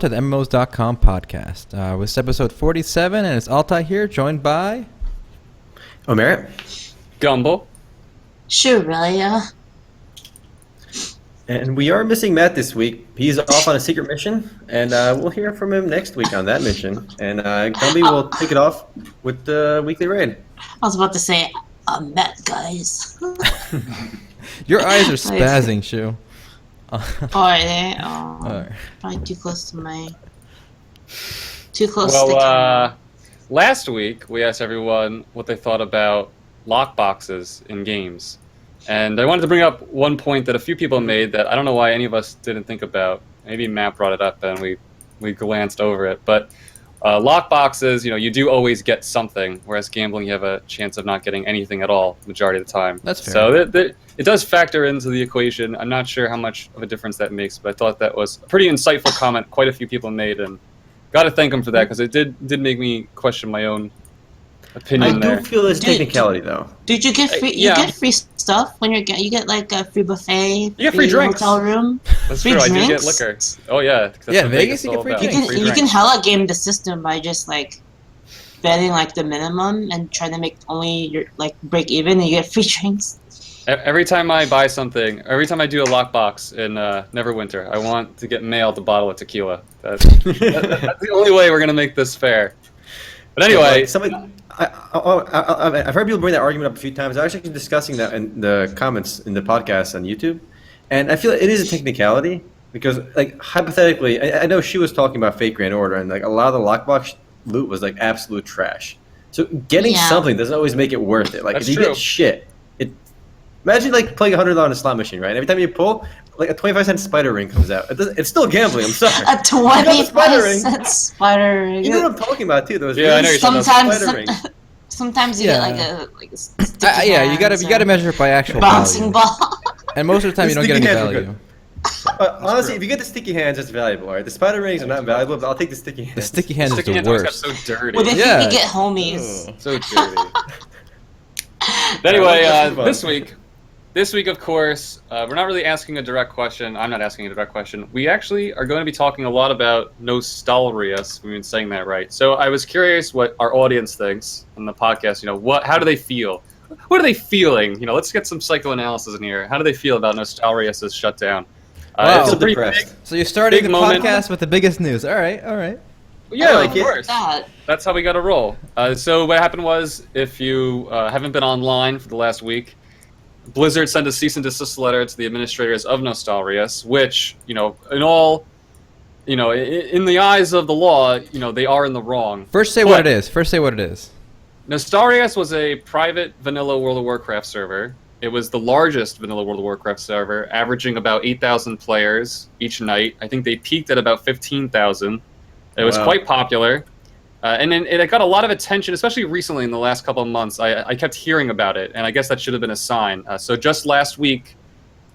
To the MMOs.com podcast. This is episode 47, and it's Altai here, joined by Omer. Gumbo. Shurelia. And we are missing Matt this week. He's off on a secret mission, and we'll hear from him next week on that mission. And Gumby will take it off with the weekly raid. I was about to say, I'm Matt, guys. Your eyes are spazzing, Shu. Oh, are they? Oh, Alright. probably too close to my... Too close to the Well, camera. last week we asked everyone what they thought about lockboxes in games. And I wanted to bring up one point that a few people made that I don't know why any of us didn't think about. Maybe Matt brought it up and we glanced over it. But lockboxes, you do always get something, whereas gambling you have a chance of not getting anything at all the majority of the time. That's fair. So it does factor into the equation. I'm not sure how much of a difference that makes, but I thought that was a pretty insightful comment quite a few people made, and got to thank them for that, because it did make me question my own opinion there. I do feel there's technicality, though. Dude, you get free. You get free stuff when you get like a free buffet. You get free drinks. Hotel room. That's free true. I do drinks? get liquor. Oh yeah. That's Yeah, what Vegas, you is get all free about. drinks. You can hella game the system by just like betting like the minimum and trying to make only your break even, and you get free drinks. Every time I buy something, every time I do a lockbox in Neverwinter, I want to get mailed a bottle of tequila. That's the only way we're gonna make this fair. But anyway, I've heard people bring that argument up a few times. I was actually discussing that in the comments in the podcast on YouTube, and I feel it is a technicality because, like, hypothetically, I know she was talking about fake Grand Order, and like a lot of the lockbox loot was like absolute trash. So getting something doesn't always make it worth it. Like That's if you true. get shit, imagine like playing $100 on a slot machine, right? And every time you pull, like a 25-cent spider ring comes out. It's still gambling. I'm sorry. A 25-cent spider ring. You know what I'm talking about too. Those Yeah, I know you're talking really spider rings. Sometimes you get like a sticky yeah, you hands gotta or measure it by actual bouncing value. ball. And most of the time, you don't get any Sticky hands are value. But honestly, if you get the sticky hands, it's valuable. All right, the spider rings are not valuable, but I'll take the sticky hands. The sticky hand sticky is hands the always got worst. so dirty. Well, if Yeah. you could get homies. So dirty. But anyway, let's move on. this week, of course, we're not really asking a direct question. I'm not asking a direct question. We actually are going to be talking a lot about Nostalrius. We've been saying that right. So I was curious what our audience thinks on the podcast. How do they feel? What are they feeling? Let's get some psychoanalysis in here. How do they feel about Nostalrius' shutdown? Wow. It's a pretty Depressed. So you're starting Big the moment. podcast with the biggest news. All right. Yeah, like of it. course. That. That's how we got to roll. So what happened was, if you haven't been online for the last week, Blizzard sent a cease and desist letter to the administrators of Nostalrius, which, in the eyes of the law, they are in the wrong. First, say what it is. Nostalrius was a private vanilla World of Warcraft server. It was the largest vanilla World of Warcraft server, averaging about 8,000 players each night. I think they peaked at about 15,000. It was quite popular. And then it got a lot of attention, especially recently in the last couple of months. I kept hearing about it, and I guess that should have been a sign. So just last week,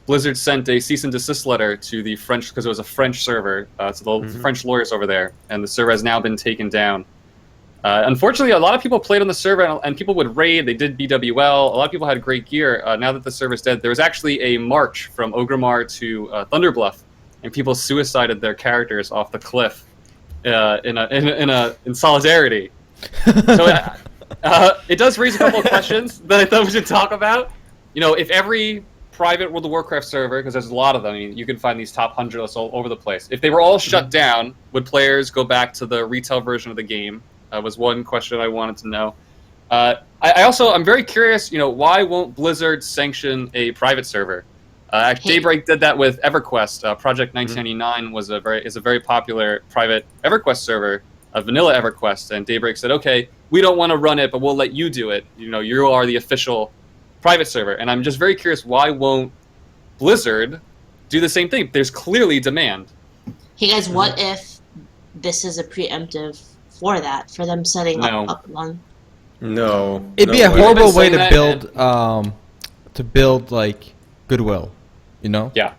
Blizzard sent a cease and desist letter to the French, because it was a French server, to the French lawyers over there, and the server has now been taken down. Unfortunately, a lot of people played on the server, and people would raid. They did BWL. A lot of people had great gear. Now that the server's dead, there was actually a march from Ogrimmar to Thunderbluff, and people suicided their characters off the cliff in solidarity. So it does raise a couple of questions that I thought we should talk about. If every private World of Warcraft server, because there's a lot of them, you can find these top 100 lists all over the place. If they were all shut down, would players go back to the retail version of the game? Was one question I wanted to know. I'm very curious. Why won't Blizzard sanction a private server? Daybreak did that with EverQuest. Project 1999 is a very popular private EverQuest server, a vanilla EverQuest, and Daybreak said, "Okay, we don't want to run it, but we'll let you do it. You are the official private server." And I'm just very curious, why won't Blizzard do the same thing? There's clearly demand. Hey guys, what if this is a preemptive for them setting up one? No. It'd be no a way. horrible way saying to that, build like goodwill. Yeah.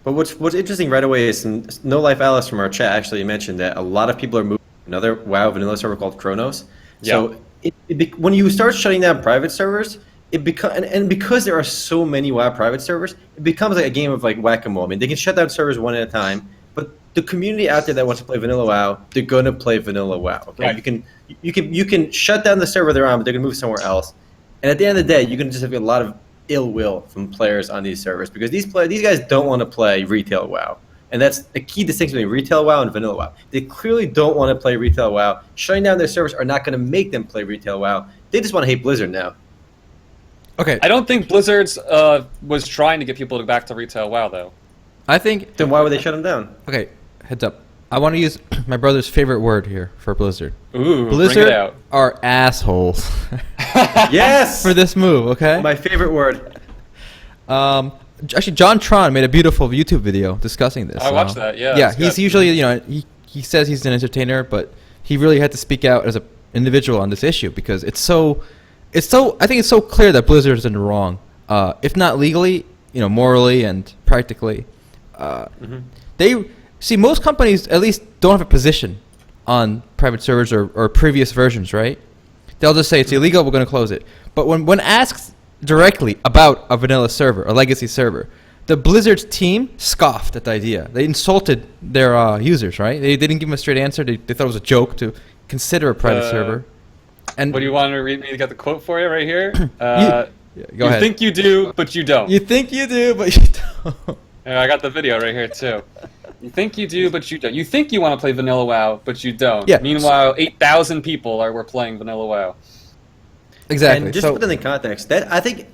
But what's interesting right away is No Life Alice from our chat actually mentioned that a lot of people are moving to another WoW vanilla server called Kronos. So when you start shutting down private servers, and because there are so many WoW private servers, it becomes like a game of like whack-a-mole. I mean, they can shut down servers one at a time, but the community out there that wants to play vanilla WoW, they're gonna play vanilla WoW. Okay, Right. you can shut down the server they're on, but they're gonna move somewhere else. And at the end of the day, you're gonna just have a lot of ill will from players on these servers because these guys don't want to play retail WoW. And that's a key distinction between retail WoW and vanilla WoW. They clearly don't want to play retail WoW. Shutting down their servers are not going to make them play retail WoW. They just want to hate Blizzard now. Okay, I don't think Blizzard's was trying to get people back to retail WoW though. I think. Then why would they shut them down? Okay, heads up. I want to use my brother's favorite word here for Blizzard. Ooh, Blizzard bring it out. are assholes Yes! for this move. Okay. My favorite word. Actually, JonTron made a beautiful YouTube video discussing this. I watched that, yeah, Yeah, it's he's good. usually, he says he's an entertainer, but he really had to speak out as an individual on this issue because I think it's so clear that Blizzard is in the wrong. If not legally, morally and practically. They see most companies at least don't have a position on private servers or previous versions, right? They'll just say it's illegal, we're going to close it. But when asked directly about a vanilla server, a legacy server, the Blizzard's team scoffed at the idea. They insulted their users, right? They didn't give them a straight answer. They thought it was a joke to consider a private server. And What do you want to read me? You got the quote for you right here. go You ahead. think you do, but you don't. You think you do, but you don't. Yeah, I got the video right here too. You think you do, but you don't. You think you want to play vanilla WoW, but you don't. Yeah. Meanwhile, 8,000 people were playing vanilla WoW. Exactly. And just So- to put that in context, I think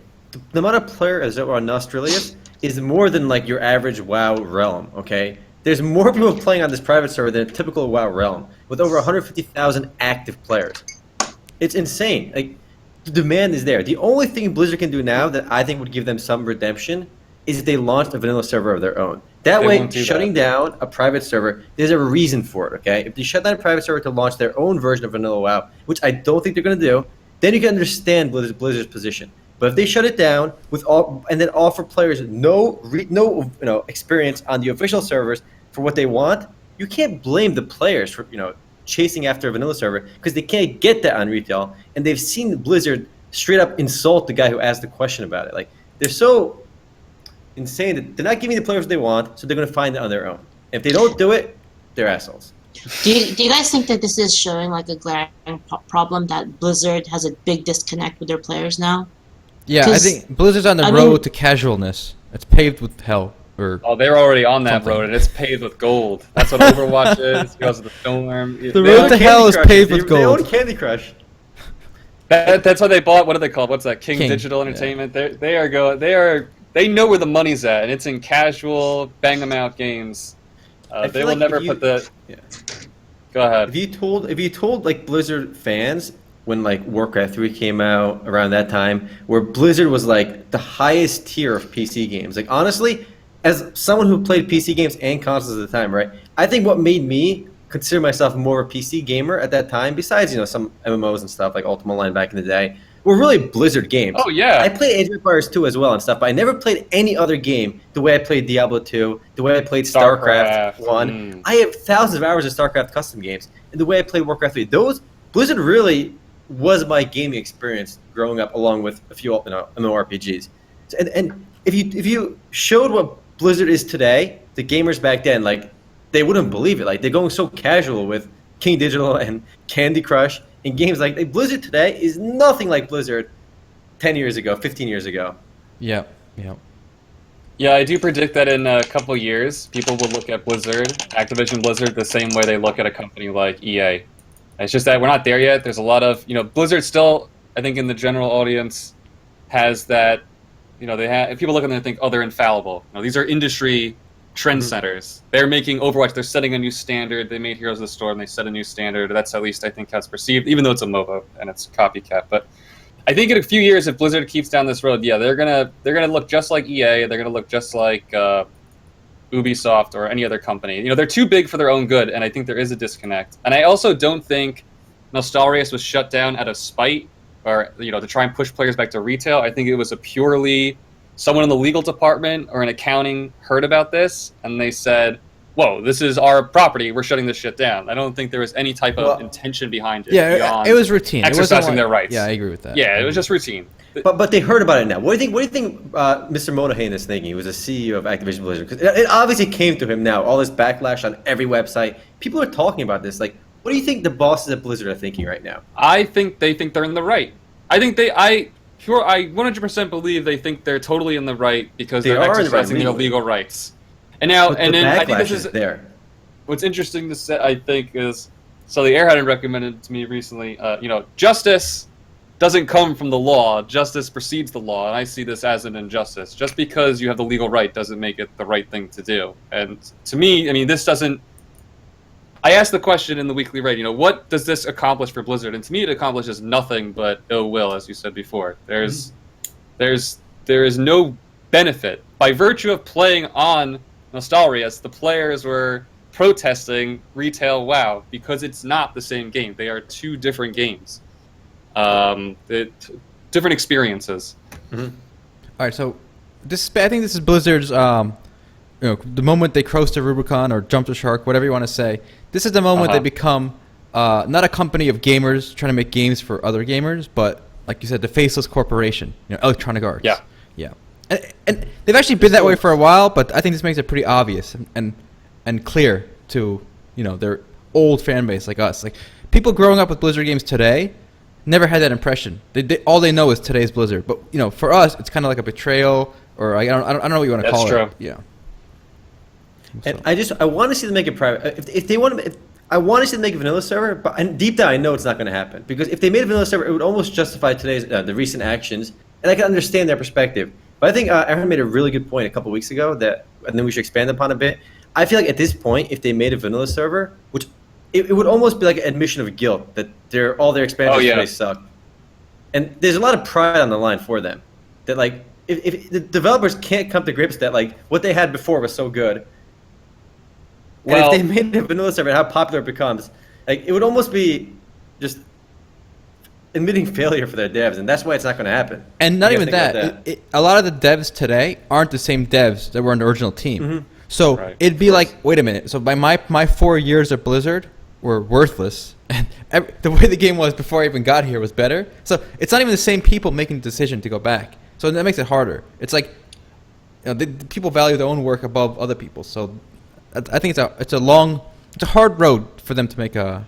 the amount of players that were on Nostalrius is more than like your average WoW realm, okay? There's more people playing on this private server than a typical WoW realm, with over 150,000 active players. It's insane. Like, the demand is there. The only thing Blizzard can do now that I think would give them some redemption is if they launched a vanilla server of their own. That They way, won't do shutting down a private server, there's a reason for it, okay? If they shut down a private server to launch their own version of vanilla WoW, which I don't think they're going to do, then you can understand Blizzard's position. But if they shut it down and then offer players no experience on the official servers for what they want, you can't blame the players for chasing after a vanilla server because they can't get that on retail, and they've seen Blizzard straight up insult the guy who asked the question about it. Like, they're so insane that they're not giving the players what they want, so they're going to find it on their own. If they don't do it, they're assholes. Do you guys think that this is showing like a glaring problem that Blizzard has a big disconnect with their players now? Yeah, I 'Cause, think Blizzard's on the I road mean- to casualness. It's paved with hell. Oh, they're already on that Something. road, and it's paved with gold. That's what Overwatch is because of the Storm. The They road own to hell Candy is Crush. paved with They own gold. Candy Crush. That's what they bought. What are they called? What's that? King King, Digital yeah. Entertainment. They know where the money's at, and it's in casual bang 'em out games. I They feel will like never if you- put the. Yeah. Go ahead. If you told like Blizzard fans when like Warcraft 3 came out around that time, where Blizzard was like the highest tier of PC games. Like, honestly, as someone who played PC games and consoles at the time, right? I think what made me consider myself more of a PC gamer at that time, besides some MMOs and stuff like Ultima Online back in the day, were really Blizzard games. Oh yeah. I played Age of Empires 2 as well and stuff, but I never played any other game the way I played Diablo 2, the way I played StarCraft 1. I have thousands of hours of StarCraft custom games, and the way I played Warcraft 3. Blizzard really was my gaming experience growing up, along with a few MMORPGs. And if you showed what Blizzard is today, the gamers back then, like, they wouldn't believe it. Like, they're going so casual with King Digital and Candy Crush and games like Blizzard today is nothing like Blizzard 10 years ago, 15 years ago. Yeah. Yeah, I do predict that in a couple of years, people will look at Activision Blizzard, the same way they look at a company like EA. It's just that we're not there yet. There's a lot of, Blizzard still, I think in the general audience, has that, people look at them and think, oh, they're infallible. These are industry trendsetters. They're making Overwatch, they're setting a new standard. They made Heroes of the Storm, they set a new standard. That's at least, I think, how it's perceived, even though it's a MOBA and it's a copycat. But I think in a few years, if Blizzard keeps down this road, yeah, they're gonna look just like EA. They're gonna look just like Ubisoft or any other company. They're too big for their own good, and I think there is a disconnect. And I also don't think Nostalrius was shut down out of spite or to try and push players back to retail. I think it was a purely someone in the legal department or in accounting heard about this and they said, whoa, this is our property, we're shutting this shit down. I don't think there was any type of intention behind it. Yeah, beyond it was routine. exercising it wasn't their rights. Yeah, I agree with that. Yeah, it was just routine. But they heard about it now. What do you think Mr. Monahan is thinking? He was a CEO of Activision Blizzard. Because it obviously came to him now. All this backlash on every website. People are talking about this. Like, what do you think the bosses at Blizzard are thinking right now? I think they think they're in the right. I 100% believe they think they're totally in the right because they're exercising their legal rights. And now, But the I think backlash this is there. what's interesting to say. I think is Sully Airhead recommended to me recently. Justice doesn't come from the law. Justice precedes the law, and I see this as an injustice. Just because you have the legal right doesn't make it the right thing to do. And to me, I mean, this doesn't. I asked the question in the weekly raid, what does this accomplish for Blizzard? And to me, it accomplishes nothing but ill will, as you said before. There is no benefit. By virtue of playing on Nostalrius, the players were protesting retail WoW because it's not the same game. They are two different games. Different experiences. Mm-hmm. All right, so I think this is Blizzard's, the moment they cross the Rubicon or jump the shark, whatever you want to say. This is the moment they become not a company of gamers trying to make games for other gamers, but like you said, the faceless corporation, Electronic Arts. Yeah. And they've actually been that way for a while, but I think this makes it pretty obvious and clear to their old fan base like us. Like people growing up with Blizzard games today never had that impression. All they know is today's Blizzard. But for us, it's kind of like a betrayal, or I don't know what you want to call it. That's true. Yeah. And I want to see them make it private. If they want to, I want to see them make a vanilla server. But and deep down, I know it's not going to happen because if they made a vanilla server, it would almost justify today's the recent actions, and I can understand their perspective. But I think Aaron made a really good point a couple weeks ago and then we should expand upon a bit. I feel like at this point, if they made a vanilla server, which it would almost be like an admission of guilt that all their expansions today suck. And there's a lot of pride on the line for them. That like if the developers can't come to grips that like what they had before was so good. Well, and if they made a vanilla server and how popular it becomes, like it would almost be just admitting failure for their devs, and that's why it's not going to happen. And not even that. A lot of the devs today aren't the same devs that were on the original team. Mm-hmm. So it'd be like, wait a minute. So by my 4 years at Blizzard were worthless, and the way the game was before I even got here was better. So it's not even the same people making the decision to go back. So that makes it harder. It's like people value their own work above other people. So I think it's a hard road for them to make a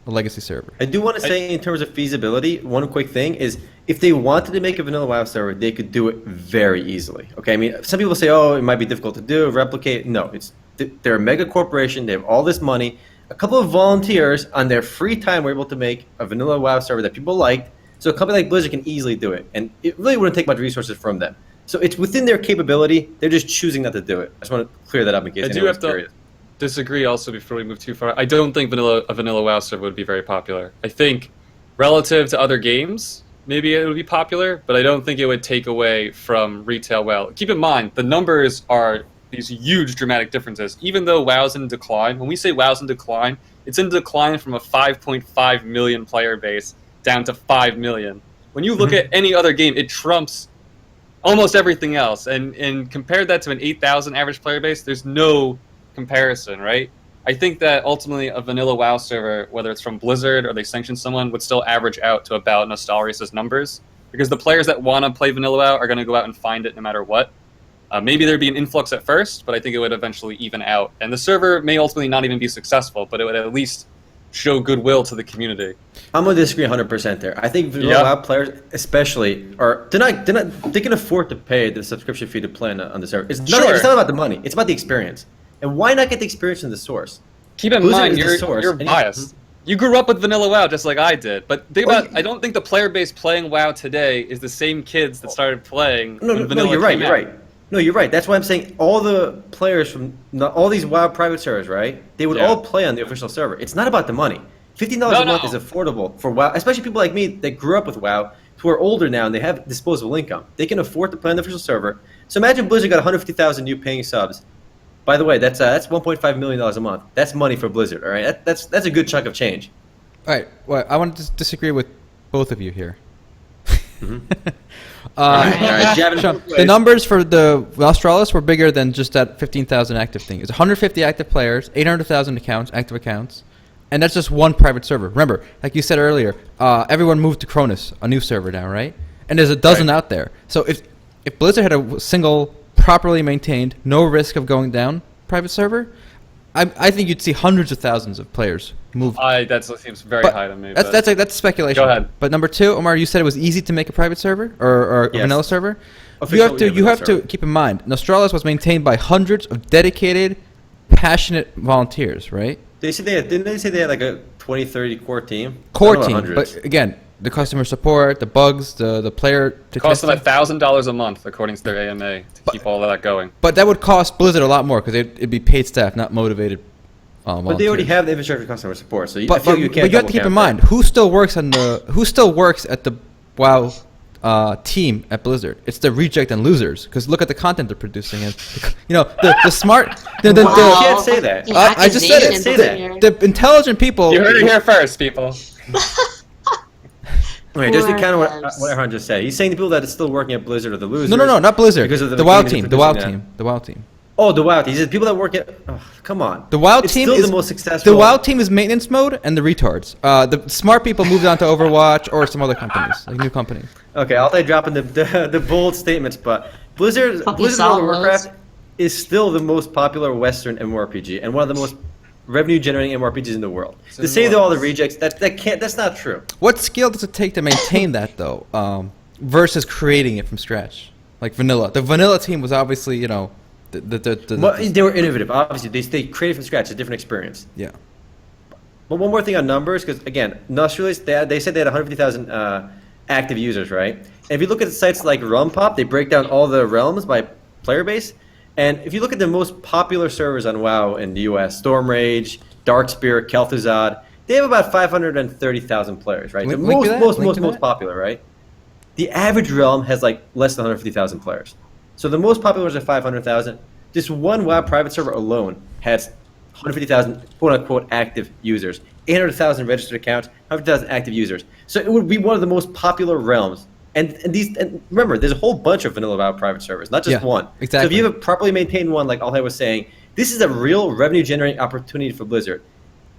legacy server. I do want to say in terms of feasibility, one quick thing is if they wanted to make a vanilla WoW server, they could do it very easily. Okay, I mean, some people say, oh, it might be difficult to do, replicate. No, they're a mega corporation. They have all this money. A couple of volunteers on their free time were able to make a vanilla WoW server that people liked. So a company like Blizzard can easily do it, and it really wouldn't take much resources from them. So it's within their capability. They're just choosing not to do it. I just want to clear that up in case anyone's curious. Disagree also before we move too far. I don't think a vanilla WoW server would be very popular. I think relative to other games, maybe it would be popular, but I don't think it would take away from retail WoW. Keep in mind, the numbers are these huge dramatic differences. Even though WoW's in decline, when we say WoW's in decline, it's in decline from a 5.5 million player base down to 5 million. When you look at any other game, it trumps almost everything else. And compare that to an 8,000 average player base, there's no comparison, right? I think that ultimately a vanilla WoW server, whether it's from Blizzard or they sanction someone, would still average out to about Nostalrius' numbers, because the players that want to play vanilla WoW are going to go out and find it no matter what. Maybe there'd be an influx at first, but I think it would eventually even out. And the server may ultimately not even be successful, but it would at least show goodwill to the community. I'm going to disagree 100% there. I think vanilla WoW players especially they can afford to pay the subscription fee to play on the server. It's not about the money. It's about the experience. And why not get the experience from the source? Keep in mind, you're biased. You grew up with vanilla WoW just like I did. But think about, I don't think the player base playing WoW today is the same kids that started playing when vanilla you're right. came You're out. right. No, you're right. That's why I'm saying all the players from all these WoW private servers, right? They would all play on the official server. It's not about the money. $15 a month is affordable for WoW, especially people like me that grew up with WoW, who are older now and they have disposable income. They can afford to play on the official server. So imagine Blizzard got 150,000 new paying subs. By the way, that's $1.5 million a month. That's money for Blizzard, all right? That's a good chunk of change. All right. Well, I want to disagree with both of you here. All right, Sean, the numbers for the Nostalrius were bigger than just that 15,000 active thing. It's 150 active players, 800,000 active accounts, and that's just one private server. Remember, like you said earlier, everyone moved to Kronos, a new server now, right? and there's a dozen out there. So if Blizzard had a single properly maintained, no risk of going down private server, I think you'd see hundreds of thousands of players move. That seems very But high to me. That's speculation. Go ahead. But number two, Omar, you said it was easy to make a private server or a Yes. vanilla server. Official You vanilla have to server. keep in mind, Nostalrius was maintained by hundreds of dedicated, passionate volunteers, right? Didn't they say they had like a 20, 30 core team? Core I don't know, team, hundreds. but again, the customer support, the bugs, the player. It costs them $1,000 a month, according to their AMA, to keep all of that going. But that would cost Blizzard a lot more because it'd be paid staff, not motivated. But they already have the infrastructure for customer support, so I But feel you can't have to keep in mind who still works at the WoW team at Blizzard. It's the reject and losers. Because look at the content they're producing, and the smart. You can't say that. I just said it. Say that. The intelligent people. You heard it here first, people. Okay, just Poor kind of devs. what Erhan just said. He's saying the people that are still working at Blizzard are the losers. No, not Blizzard. Because of the WoW gaming team. The WoW producing team. The WoW team. Oh, the WoW team. He said people that work at. Oh, come on. The WoW It's team still is the most successful. The WoW team is maintenance mode, and the retards. The smart people moved on to Overwatch or some other companies, like new companies. Okay, I'll take dropping the bold statements, but Blizzard Fucking World of solid. Warcraft is still the most popular Western MMORPG and one of the most revenue-generating MMORPGs in the world. To say that all the rejects, that's not true. What skill does it take to maintain that though, versus creating it from scratch, like vanilla? The vanilla team was obviously, Well, they were innovative. Obviously, they created from scratch. It's a different experience. yeah. But one more thing on numbers, because again, Nostalrius, they said they had 150,000 active users, right? And if you look at sites like RunPop, they break down all the realms by player base. And if you look at the most popular servers on WoW in the US, Stormrage, Darkspear, Kel'Thuzad, they have about 530,000 players, right? The Link to that? Link to most that? popular, right? The average realm has like less than 150,000 players. So the most popular is at 500,000. This one WoW private server alone has 150,000 quote-unquote active users, 800,000 registered accounts, 100,000 active users. So it would be one of the most popular realms. And remember, there's a whole bunch of vanilla WoW private servers, not just Yeah, one. exactly. So if you have a properly maintained one, like Alhay was saying, this is a real revenue-generating opportunity for Blizzard.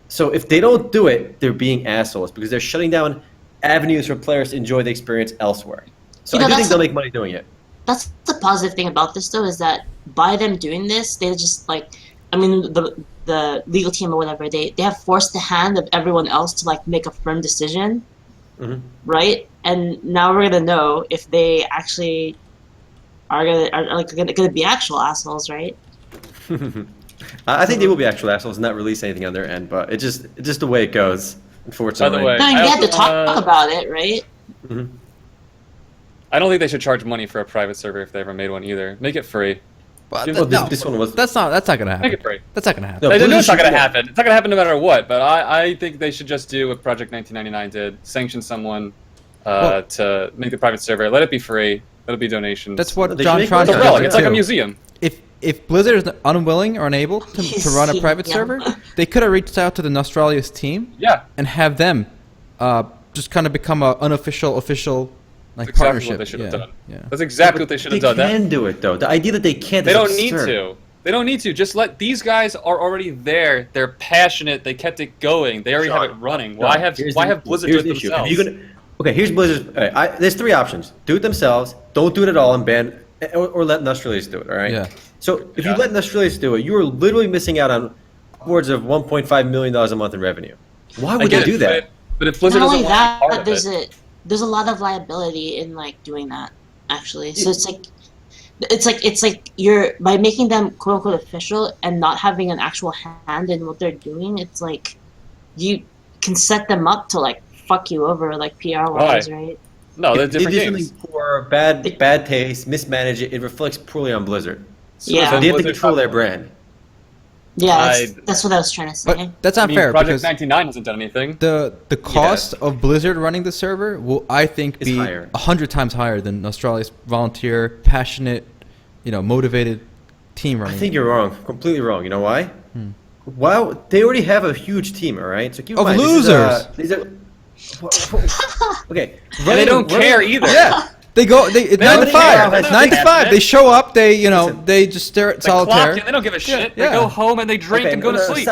So if they don't do it, they're being assholes because they're shutting down avenues for players to enjoy the experience elsewhere. So I do think they'll make money doing it. That's the positive thing about this, though, is that by them doing this, they just the legal team or whatever, they have forced the hand of everyone else to like make a firm decision, right? And now we're gonna know if they actually are gonna be actual assholes, right? I think they will be actual assholes and not release anything on their end, but it's just the way it goes, unfortunately. By the way, I mean, I we have to also talk wanna- about it, right? I don't think they should charge money for a private server if they ever made one either. Make it free. Well, Well, this one was. That's not gonna happen. Make it free. That's not gonna happen. No, I know Blizzard it's not should going to do happen. It's not going to happen no matter what, but I think they should just do what Project 1999 did. Sanction someone to make the private server. Let it be free. Let it be donations. That's what They should make JonTron money. It's a Yeah, relic. It's like a too. museum. If Blizzard is unwilling or unable to run a private Yeah. server, they could have reached out to the Nostalrius team Yeah. and have them just kind of become an unofficial, official like That's exactly partnership. what they should have done. Yeah. That's exactly what they should have done. They can do it, though. The idea that they can't They is don't need absurd. to. They don't need to. Just let these guys are already there. They're passionate. They kept it going. They already have it running. Why have Blizzard do it Here's the issue. themselves? If you're gonna, okay, here's Blizzard. All right, there's three options: do it themselves, don't do it at all, and ban, or let Nostalrius do it. All right. Yeah. So if you let Nostalrius do it, you are literally missing out on upwards of $1.5 million a month in revenue. Why would they do that? But if Blizzard Not doesn't only want to be part that, of there's a lot of liability in like doing that, actually. So it's like you're by making them quote unquote official and not having an actual hand in what they're doing. It's like you can set them up to like fuck you over like PR wise, right? no, they're If they different do games. something poor, bad taste, mismanage it, it reflects poorly on Blizzard. Yeah. So they have to Blizzard control their fuck- brand. Yeah, that's what I was trying to say. But that's not I mean, fair Project because 99 hasn't done anything. the cost of Blizzard running the server will, I think, It's be higher. 100 times higher than Nostalrius volunteer, passionate, motivated team running. I think you're wrong, completely wrong. You know why? Wow, they already have a huge team, all right? So keep in Of mind, losers. These are, okay, And they don't care either. Yeah. They go. They 9 to don't 5. care. 9 to 5. They show up. They Listen. they just stare at They clock solitaire. in, they don't give a shit. yeah. They go home and they drink Okay, and go to no, sleep.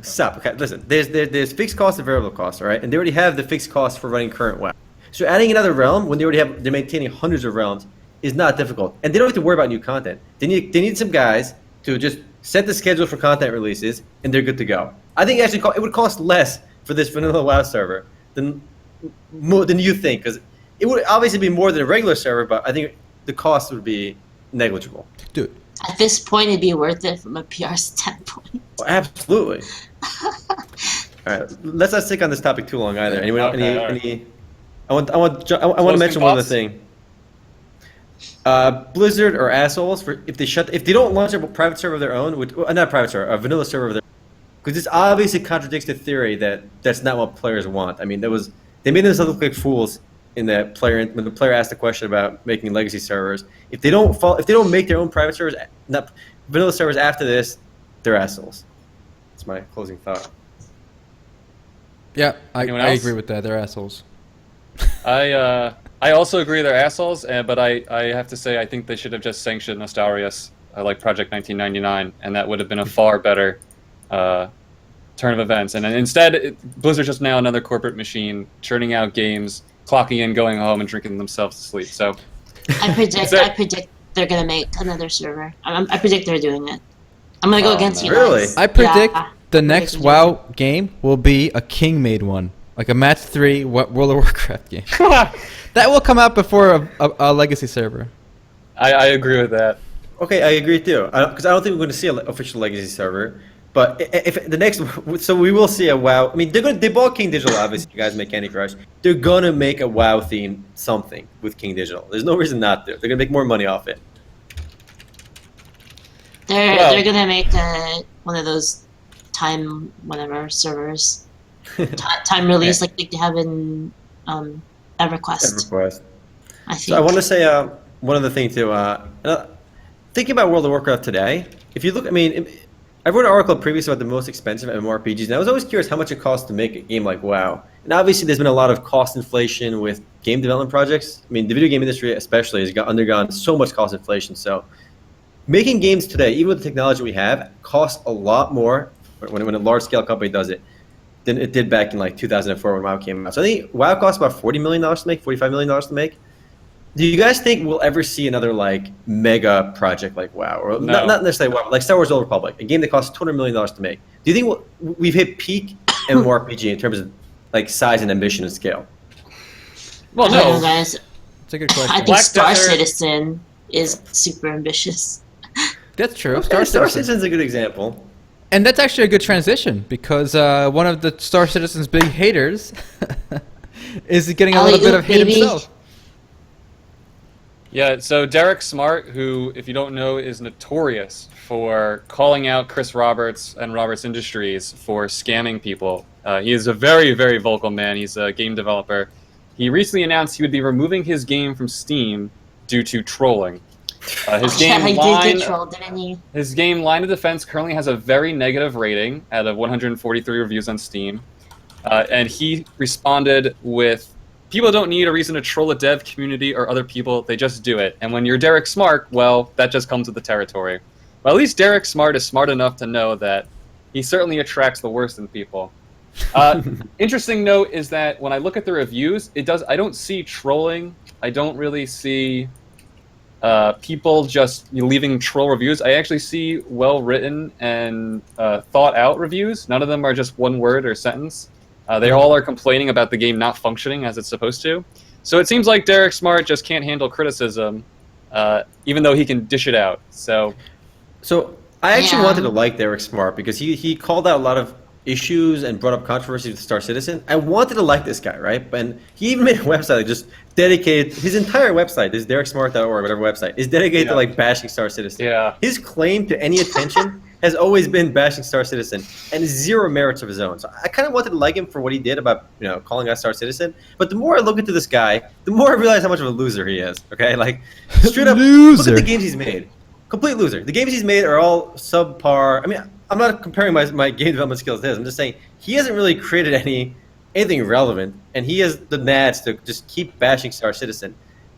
Stop. Okay, listen. There's fixed costs and variable costs, all right? And they already have the fixed costs for running current WoW. So adding another realm when they're maintaining hundreds of realms is not difficult, and they don't have to worry about new content. They need some guys to just set the schedule for content releases, and they're good to go. I think actually it would cost less for this vanilla WoW server than you think, because it would obviously be more than a regular server, but I think the cost would be negligible. Dude. At this point, it'd be worth it from a PR standpoint. Well, absolutely. All right, let's not stick on this topic too long either. Anyone? Okay, I want to mention one other thing. Blizzard are assholes if they don't launch a private server of their own, not private server, a vanilla server of their own, because this obviously contradicts the theory that that's not what players want. I mean, they made themselves look like fools in that when the player asked the question about making legacy servers. If they don't make their own private servers, not vanilla servers after this, they're assholes. That's my closing thought. Yeah, I agree with that. They're assholes. I also agree they're assholes, but I have to say I think they should have just sanctioned Nostalrius like Project 1999, and that would have been a far better turn of events. And instead, Blizzard's just now another corporate machine churning out games, clocking in, going home, and drinking themselves to sleep. So I predict they're gonna make another server. I predict they're doing it. I'm gonna go against you guys. Really? I predict Yeah. the next WoW game will be a king-made one, like a Match 3 World of Warcraft game. That will come out before a legacy server. I agree with that. Okay, I agree too. Because I don't think we're going to see an official legacy server. But if the next, so we will see a WoW. I mean, they bought King Digital, obviously. You guys make Candy Crush. They're gonna make a WoW theme something with King Digital. There's no reason not to. They're gonna make more money off it. They're gonna make one of those time servers, time release like they have in EverQuest. EverQuest. I think. So I want to say one other thing too. Thinking about World of Warcraft today, if you look, I mean, I wrote an article previously about the most expensive MMORPGs, and I was always curious how much it costs to make a game like WoW. And obviously, there's been a lot of cost inflation with game development projects. I mean, the video game industry especially has undergone so much cost inflation. So making games today, even with the technology we have, costs a lot more when a large-scale company does it than it did back in like 2004 when WoW came out. So I think WoW costs about $40 million to make, $45 million to make. Do you guys think we'll ever see another like mega project like WoW, or No. not necessarily WoW, like Star Wars: The Old Republic, a game that costs $200 million to make? Do you think we've hit peak MMORPG in terms of like size and ambition and scale? Well, I don't know, no. guys. It's a good I question. think Black Star Desert- Citizen is super ambitious. That's true. Star Citizen's a good example. And that's actually a good transition, because one of the Star Citizen's big haters is getting a little bit of hate Baby. himself. Yeah, so Derek Smart, who, if you don't know, is notorious for calling out Chris Roberts and Roberts Industries for scamming people. He is a very, very vocal man. He's a game developer. He recently announced he would be removing his game from Steam due to trolling. His game He line, did get trolled, didn't he? his game Line of Defense currently has a very negative rating out of 143 reviews on Steam. And he responded with, people don't need a reason to troll the dev community or other people, they just do it. And when you're Derek Smart, well, that just comes with the territory. Well, at least Derek Smart is smart enough to know that he certainly attracts the worst in people. Interesting note is that when I look at the reviews, I don't see trolling. I don't really see people just leaving troll reviews. I actually see well-written and thought-out reviews. None of them are just one word or sentence. They all are complaining about the game not functioning as it's supposed to. So it seems like Derek Smart just can't handle criticism, even though he can dish it out. So I actually Yeah. wanted to like Derek Smart because he called out a lot of issues and brought up controversies with Star Citizen. I wanted to like this guy, right? And he even made a website that just dedicated, his entire website, this dereksmart.org, whatever website, is dedicated to like bashing Star Citizen. Yeah. His claim to any attention has always been bashing Star Citizen and zero merits of his own. So I kind of wanted to like him for what he did about, calling out Star Citizen. But the more I look into this guy, the more I realize how much of a loser he is. Okay, like straight up, look Loser. at the games he's made. Complete loser. The games he's made are all subpar. I mean, I'm not comparing my game development skills to his. I'm just saying he hasn't really created anything relevant, and he has the nads to just keep bashing Star Citizen.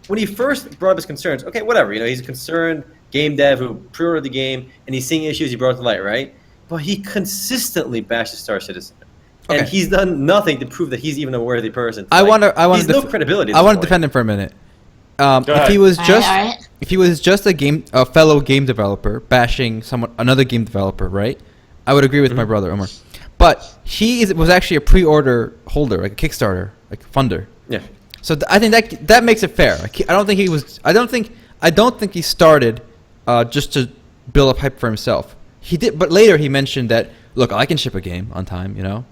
When he first brought up his concerns, okay, whatever. He's a concerned game dev who pre-ordered the game, and he's seeing issues he brought to light, right? But he consistently bashes Star Citizen. and Okay. he's done nothing to prove that he's even a worthy person. I want to. He's no credibility. I want to defend him for a minute. If ahead. he was just, Alright. if he was just a fellow game developer bashing another game developer, right? I would agree with my brother Omer. But was actually a pre-order holder, like a Kickstarter, like a funder. Yeah. So I think that makes it fair. I don't think he was. I don't think he started just to build up hype for himself. He did, but later he mentioned that, look, I can ship a game on time, you know.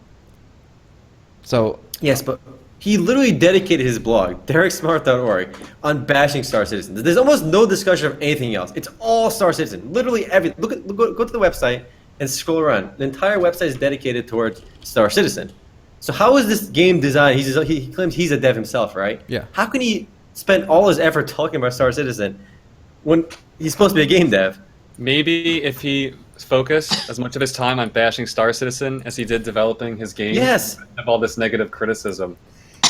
So Yes, but he literally dedicated his blog, DerekSmart.org, on bashing Star Citizen. There's almost no discussion of anything else. It's all Star Citizen. Literally everything. Go to the website and scroll around. The entire website is dedicated towards Star Citizen. So how is this game designed? He claims he's a dev himself, right? Yeah. How can he spend all his effort talking about Star Citizen when he's supposed to be a game dev? Maybe if he focused as much of his time on bashing Star Citizen as he did developing his game, Yes. of all this negative criticism.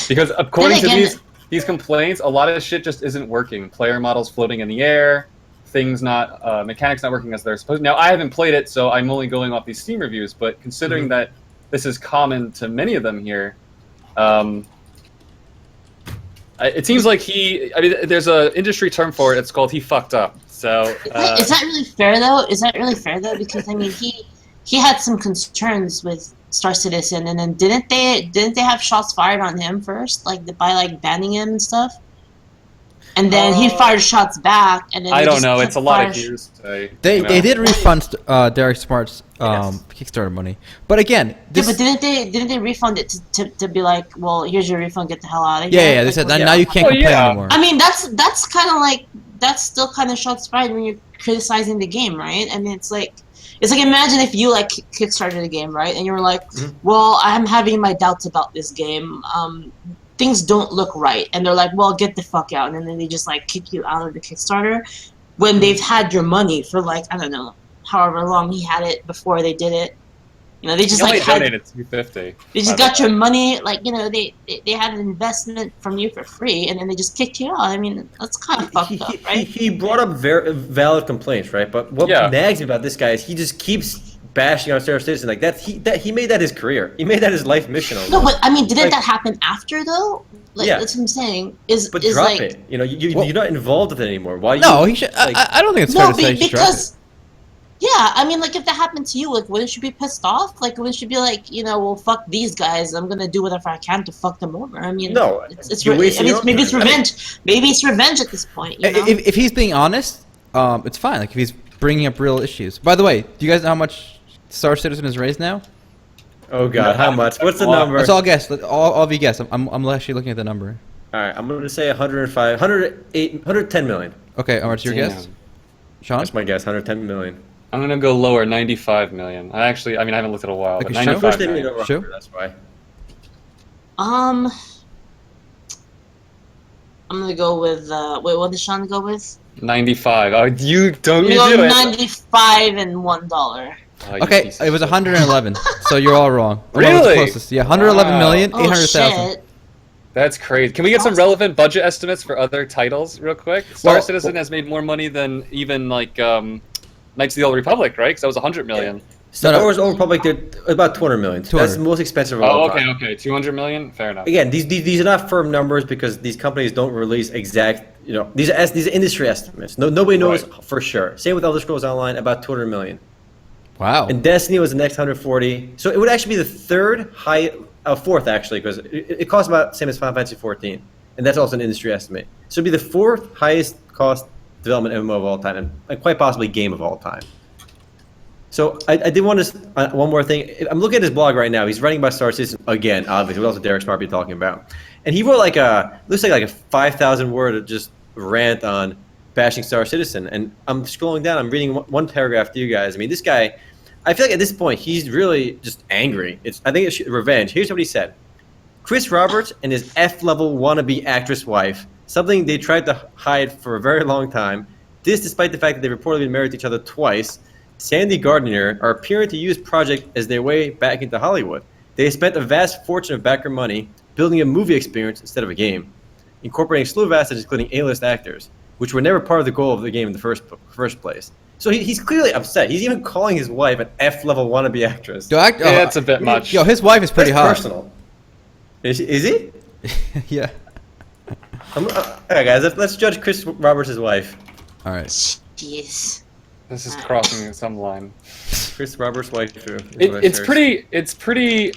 Because according to Then again- these complaints, a lot of shit just isn't working. Player models floating in the air, mechanics not working as they're supposed to. Now, I haven't played it, so I'm only going off these Steam reviews, but considering that this is common to many of them here, it seems like there's an industry term for it, it's called he fucked up. So Is that really fair though? Because I mean, he had some concerns with Star Citizen, and then didn't they have shots fired on him first, by banning him and stuff? And then he fired shots back, and then I they don't just know. kept It's a lot of fire- hearsay. they you know? did refund Derek Smart's Kickstarter money, but again, this, Yeah, but didn't they refund it to be like, well, here's your refund, get the hell out of here? yeah, they Like, said what- now you can't Oh, complain yeah. anymore. I mean, that's kind of like, that's still kind of shots fired when you're criticizing the game, right? I mean, it's like imagine if you kickstarted a game, right? And you were like, well, I'm having my doubts about this game. Things don't look right, and they're like, well, get the fuck out, and then they just kick you out of the Kickstarter when they've had your money for I don't know, however long he had it before they did it. You know, they just He only had. donated $250. They just got your money, they had an investment from you for free, and then they just kicked you out. I mean, that's kind of fucked up, right? He brought up very valid complaints, right? But what Yeah. nags me about this guy is he just keeps bashing on Star Citizen like that. He made that his career. He made that his life mission. Almost. No, but I mean, didn't Like- that happen after though? Yeah. That's what I'm saying. But drop it. You know, you're not involved with it anymore. Why? No, he should. I don't think it's fair No, to say he should drop it. because yeah, I mean, if that happened to you, wouldn't you be pissed off? Wouldn't you be well, fuck these guys. I'm gonna do whatever I can to fuck them over. I mean, No, it's you're wasting your maybe it's time. I mean- revenge. Maybe it's revenge at this point. You know? If he's being honest, it's fine. If he's bringing up real issues. By the way, do you guys know how much Star Citizen is raised now? Oh God, how much? What's the number? Let's all guess. All of you guess. I'm actually looking at the number. All right, I'm gonna say 105, 108, 110 million. Okay, how much your guess? Damn. Sean? That's my guess. 110 million. I'm gonna go lower, 95 million. I haven't looked at it in a while, but Okay, sure. 95 First they made million. over Sure. 100, that's why. I'm gonna go with what did Sean go with? 95. Oh, you don't I'm you gonna do go it. 95 and $1. Oh, you Okay, piece of it was shit. 111. So you're all wrong. Omer was the Really? closest. Yeah, 111 million, Oh 800,000. shit! That's crazy. Can we get some Awesome. relevant budget estimates for other titles real quick? Star Well- Citizen has made more money than even Knights of the Old Republic, right? Because that was 100 million. Star No, no. Wars Old Republic did about 200 million. 200. That's the most expensive of Oh, all okay, time. okay. 200 million? Fair enough. Again, these are not firm numbers because these companies don't release exact. These are industry estimates. Nobody knows Right. for sure. Same with Elder Scrolls Online, about 200 million. Wow. And Destiny was the next 140. So it would actually be the fourth actually, because it costs about the same as Final Fantasy 14, and that's also an industry estimate. So it'd be the fourth highest cost development MMO of all time, and quite possibly game of all time. So I did want to one more thing. I'm looking at his blog right now. He's writing about Star Citizen again. Obviously, what else would Derek Smart be talking about? And he wrote looks like a 5,000 word just rant on bashing Star Citizen. And I'm scrolling down. I'm reading one paragraph to you guys. I mean, this guy, I feel like at this point he's really just angry. I think it's revenge. Here's what he said: Chris Roberts and his F-level wannabe actress wife, something they tried to hide for a very long time. This, despite the fact that they've reportedly been married to each other twice. Sandy Gardner are appearing to use Project as their way back into Hollywood. They spent a vast fortune of backer money building a movie experience instead of a game, incorporating a slew of assets including A-list actors, which were never part of the goal of the game in the first place. So he's clearly upset. He's even calling his wife an F-level wannabe actress. Yeah, it's a bit much. Yo, his wife is pretty That's hot. personal. Is he? Yeah. All right, guys, let's judge Chris Roberts' wife. All right. Jeez. This is crossing some line. Chris Roberts' wife. It's pretty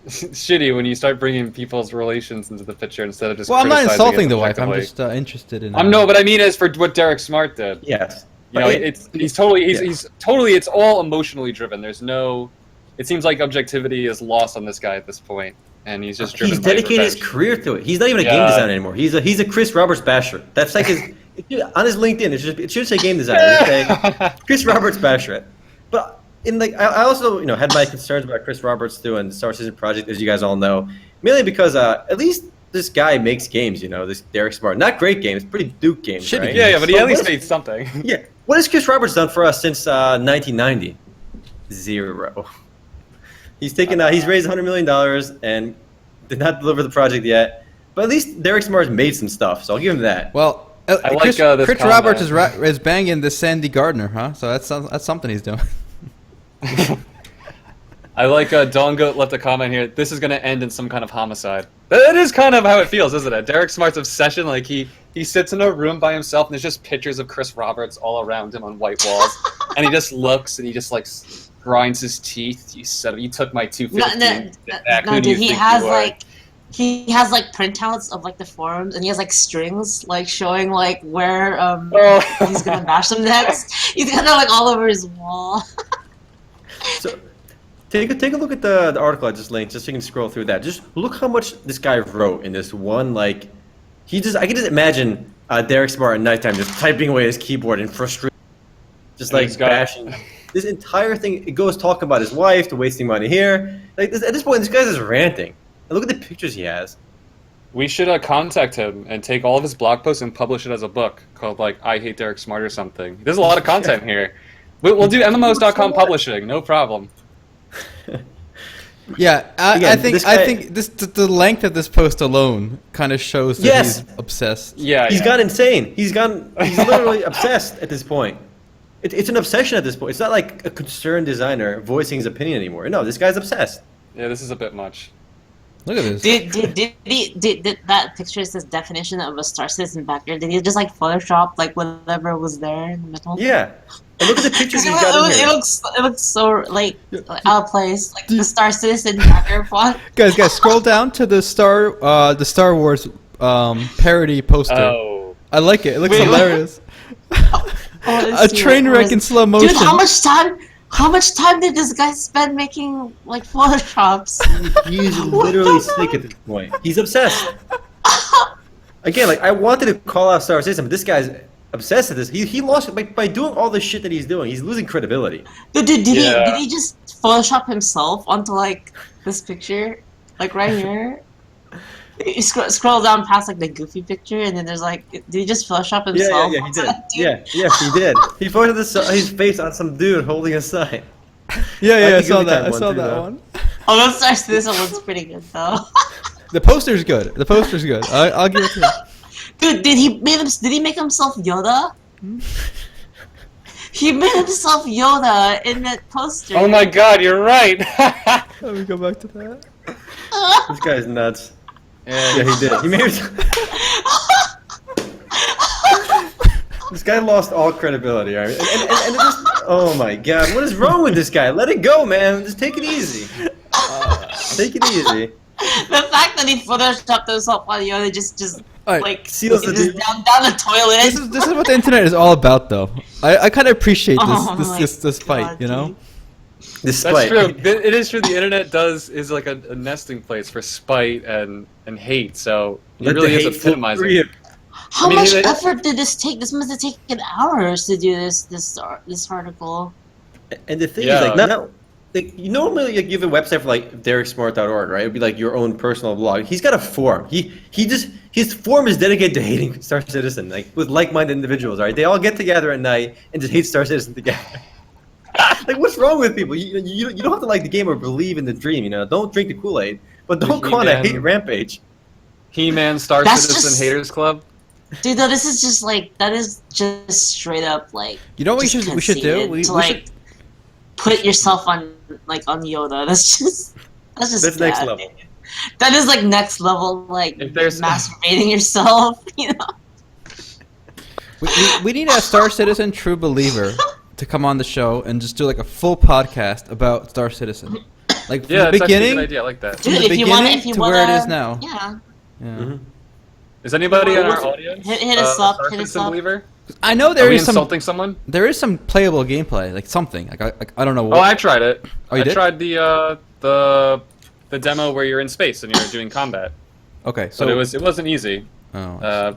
shitty when you start bringing people's relations into the picture instead of just. Well, I'm not criticizing insulting it the wife. I'm objectively. just interested in. No, but I mean, as for what Derek Smart did. Yes. You know, he's totally it's all emotionally driven. There's no. It seems like objectivity is lost on this guy at this point, and he's just driven. He's dedicated his career to it. He's not even a game designer anymore. He's a Chris Roberts basher. That's like his on his LinkedIn. It should say game designer. It should say Chris Roberts basher. But I also had my concerns about Chris Roberts doing the Star Citizen project, as you guys all know, mainly because at least this guy makes games. This Derek Smart, not great games, pretty Duke games. Shitty right? games. Yeah, but he at least made something. Yeah. What has Chris Roberts done for us since 1990? Zero. He's raised $100 million and did not deliver the project yet. But at least Derek Smart makes some stuff, so I'll give him that. Well, Chris Roberts is banging this Sandy Gardner, huh? So that's something he's doing. I like Dawn Goat left a comment here. This is going to end in some kind of homicide. That is kind of how it feels, isn't it? Derek Smart's obsession, like he sits in a room by himself and there's just pictures of Chris Roberts all around him on white walls, and he just looks and he just like grinds his teeth. You took my 250. No, dude, he has like printouts of like the forums, and he has like strings like showing like where he's gonna bash them next. He's got that like all over his wall. So take a look at the article I just linked, just so you can scroll through that. Just look how much this guy wrote in this one. Like I can just imagine Derek Smart at nighttime just typing away his keyboard in frustration, just like bashing. This entire thing, it goes talking about his wife, to wasting money here. Like at this point, this guy's just ranting. And look at the pictures he has. We should contact him and take all of his blog posts and publish it as a book called like "I Hate Derek Smart" or something. There's a lot of content here. We'll do MMOs.com publishing, no problem. Yeah, I think the length of this post alone kind of shows that he's obsessed. Yeah, he's gone insane. He's literally obsessed at this point. It's an obsession at this point. It's not like a concerned designer voicing his opinion anymore. No, this guy's obsessed. Yeah, this is a bit much. Look at this. Did that picture says definition of a Star Citizen background? Did he just like Photoshop like whatever was there in the middle? Yeah. And look at the pictures he's got in here. It looks so like out of place, like the Star Citizen background font. Guys, scroll down to the Star Wars parody poster. Oh, I like it. It looks hilarious. A train wreck in slow motion. Dude, how much time did this guy spend making like photoshops? He's literally sick at this point. He's obsessed. Again, like I wanted to call out Star Citizen, but this guy's obsessed with this. He lost by doing all the shit that he's doing. He's losing credibility. Dude, did he just Photoshop himself onto like this picture, like right here? You scroll down past like the goofy picture, and then there's like, did he just Photoshop himself? Yeah, he did. Yes, he did. He photoshopped his face on some dude holding a sign. Yeah, I saw that. I saw that one. Oh, let's start. This one looks pretty good though. The poster's good. I'll give it to him. Dude, did he make himself Yoda? He made himself Yoda in that poster. oh my God, you're right. Let me go back to that. This guy's nuts. Yeah, he did. He made This guy lost all credibility. Right? And it just, oh my God, what is wrong with this guy? Let it go, man. Just take it easy. Take it easy. The fact that he photoshopped himself on Yoda just Right. like Seals the deal. down the toilet. This is what the internet is all about, though. I kind of appreciate this fight, God, you know. This That's spite. true. It is true. The internet is like a nesting place for spite and hate. So it Let really the is hate flow epitomizing. free. How I mean, much it- effort did this take? This must have taken hours to do this article. And the thing Yeah. is, like, like you normally like, you have a website for like DerekSmart.org, right? It'd be like your own personal blog. He's got a forum. His forum is dedicated to hating Star Citizen, like with like-minded individuals. Right? They all get together at night and just hate Star Citizen together. Like, what's wrong with people? You don't have to like the game or believe in the dream. You know, don't drink the Kool-Aid, but don't go on a hate rampage. He-Man Star That's Citizen just- Haters Club. Dude, no, this is just like that is just straight up like. You know what just we should do? conceited We to should like put yourself on Yoda. That's just That's next bad. level. That is like next level, like If there's- masturbating yourself. You know. we need a Star Citizen true believer to come on the show and just do like a full podcast about Star Citizen, like from Yeah, the it's actually a beginning good idea. I like that. from Dude, the if you wanna, beginning to where it is now. Yeah. Yeah. Mhm. Is anybody in our Hit- audience hit us up, Star hit us Citizen up. believer? I know Are there we is some insulting someone? playable gameplay, like something. Like I don't know what. Oh, I tried it. Oh, you I did? tried the demo where you're in space and you're doing combat. Okay, so But it wasn't easy. Oh,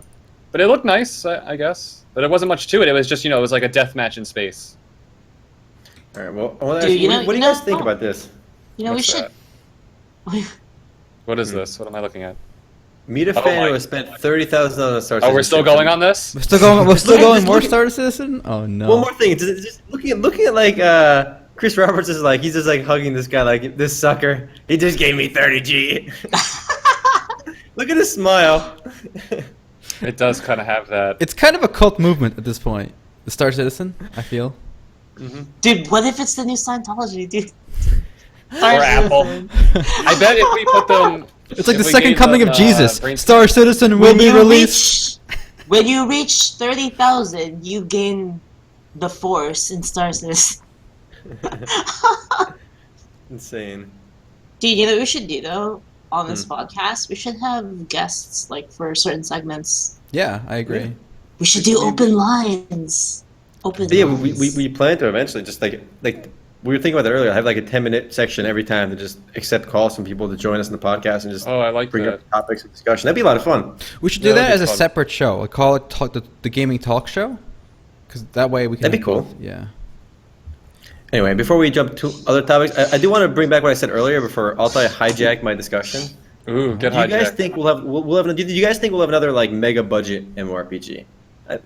But it looked nice, I guess. But it wasn't much to it. It was just it was like a death match in space. All right. Well, I want to Dude, ask you you, know- what do you you guys know- think about this? You know, What's we should. What is this? What am I looking at? Meet a Oh fan my- who has spent $30,000 on Star Oh, we're Citizen. still going on this? we're still going. We're still Look at going this, more look at- Star Citizen. Oh no. One more thing. Just looking at like Chris Roberts is like he's just like hugging this guy like this sucker. He just gave me 30G. Look at his smile. It does kind of have that. It's kind of a cult movement at this point. The Star Citizen, I feel. Dude, what if it's the new Scientology, dude? Or Apple. I bet if we put them. It's like if the we second gave coming them, of Jesus. brain- Star Citizen will be released. When you reach 30,000, you gain the Force in Star Citizen. Insane. Dude, you know what we should do though on this podcast? We should have guests like for certain segments. Yeah, I agree. We should do open lines. Open. But yeah, lines. we plan to eventually just like we were thinking about that earlier. Have like a 10-minute section every time to just accept calls from people to join us in the podcast and just Oh, I like bring that. up topics of discussion. That'd be a lot of fun. We should do Yeah, that that'd as be a fun. separate show. Like call it the gaming talk show, because that way we can. That'd be have cool. both. Yeah. Anyway, before we jump to other topics, I do want to bring back what I said earlier before Altai hijacked my discussion. Ooh, get Do you guys hijacked. think we'll have? Do you guys think we'll have another like mega budget MMORPG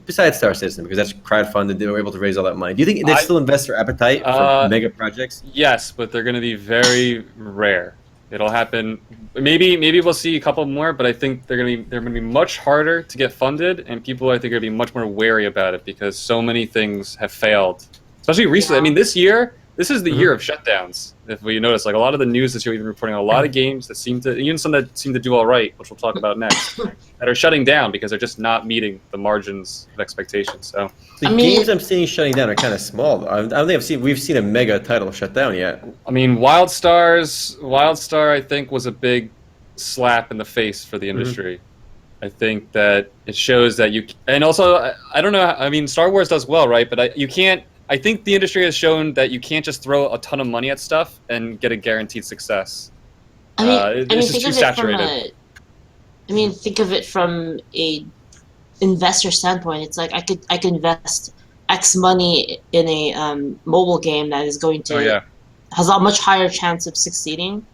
besides Star Citizen because that's crowdfunded? They were able to raise all that money. Do you think there's still investor appetite for mega projects? Yes, but they're going to be very rare. It'll happen. Maybe we'll see a couple more, but I think they're going to be much harder to get funded, and people I think are going to be much more wary about it because so many things have failed, especially recently. I mean, this year. This is the year of shutdowns. If we notice, like a lot of the news this year, we've been reporting on a lot of games that even some that seem to do all right, which we'll talk about next, that are shutting down because they're just not meeting the margins of expectations. So The games I'm seeing shutting down are kind of small. Though. I don't think we've seen a mega title shut down yet. I mean, WildStar, I think, was a big slap in the face for the industry. I think that it shows that and also, I don't know, I mean, Star Wars does well, right? But I think the industry has shown that you can't just throw a ton of money at stuff and get a guaranteed success. It's just too saturated. Think of it from a investor standpoint. It's like I could invest X money in a mobile game that is going to has a much higher chance of succeeding,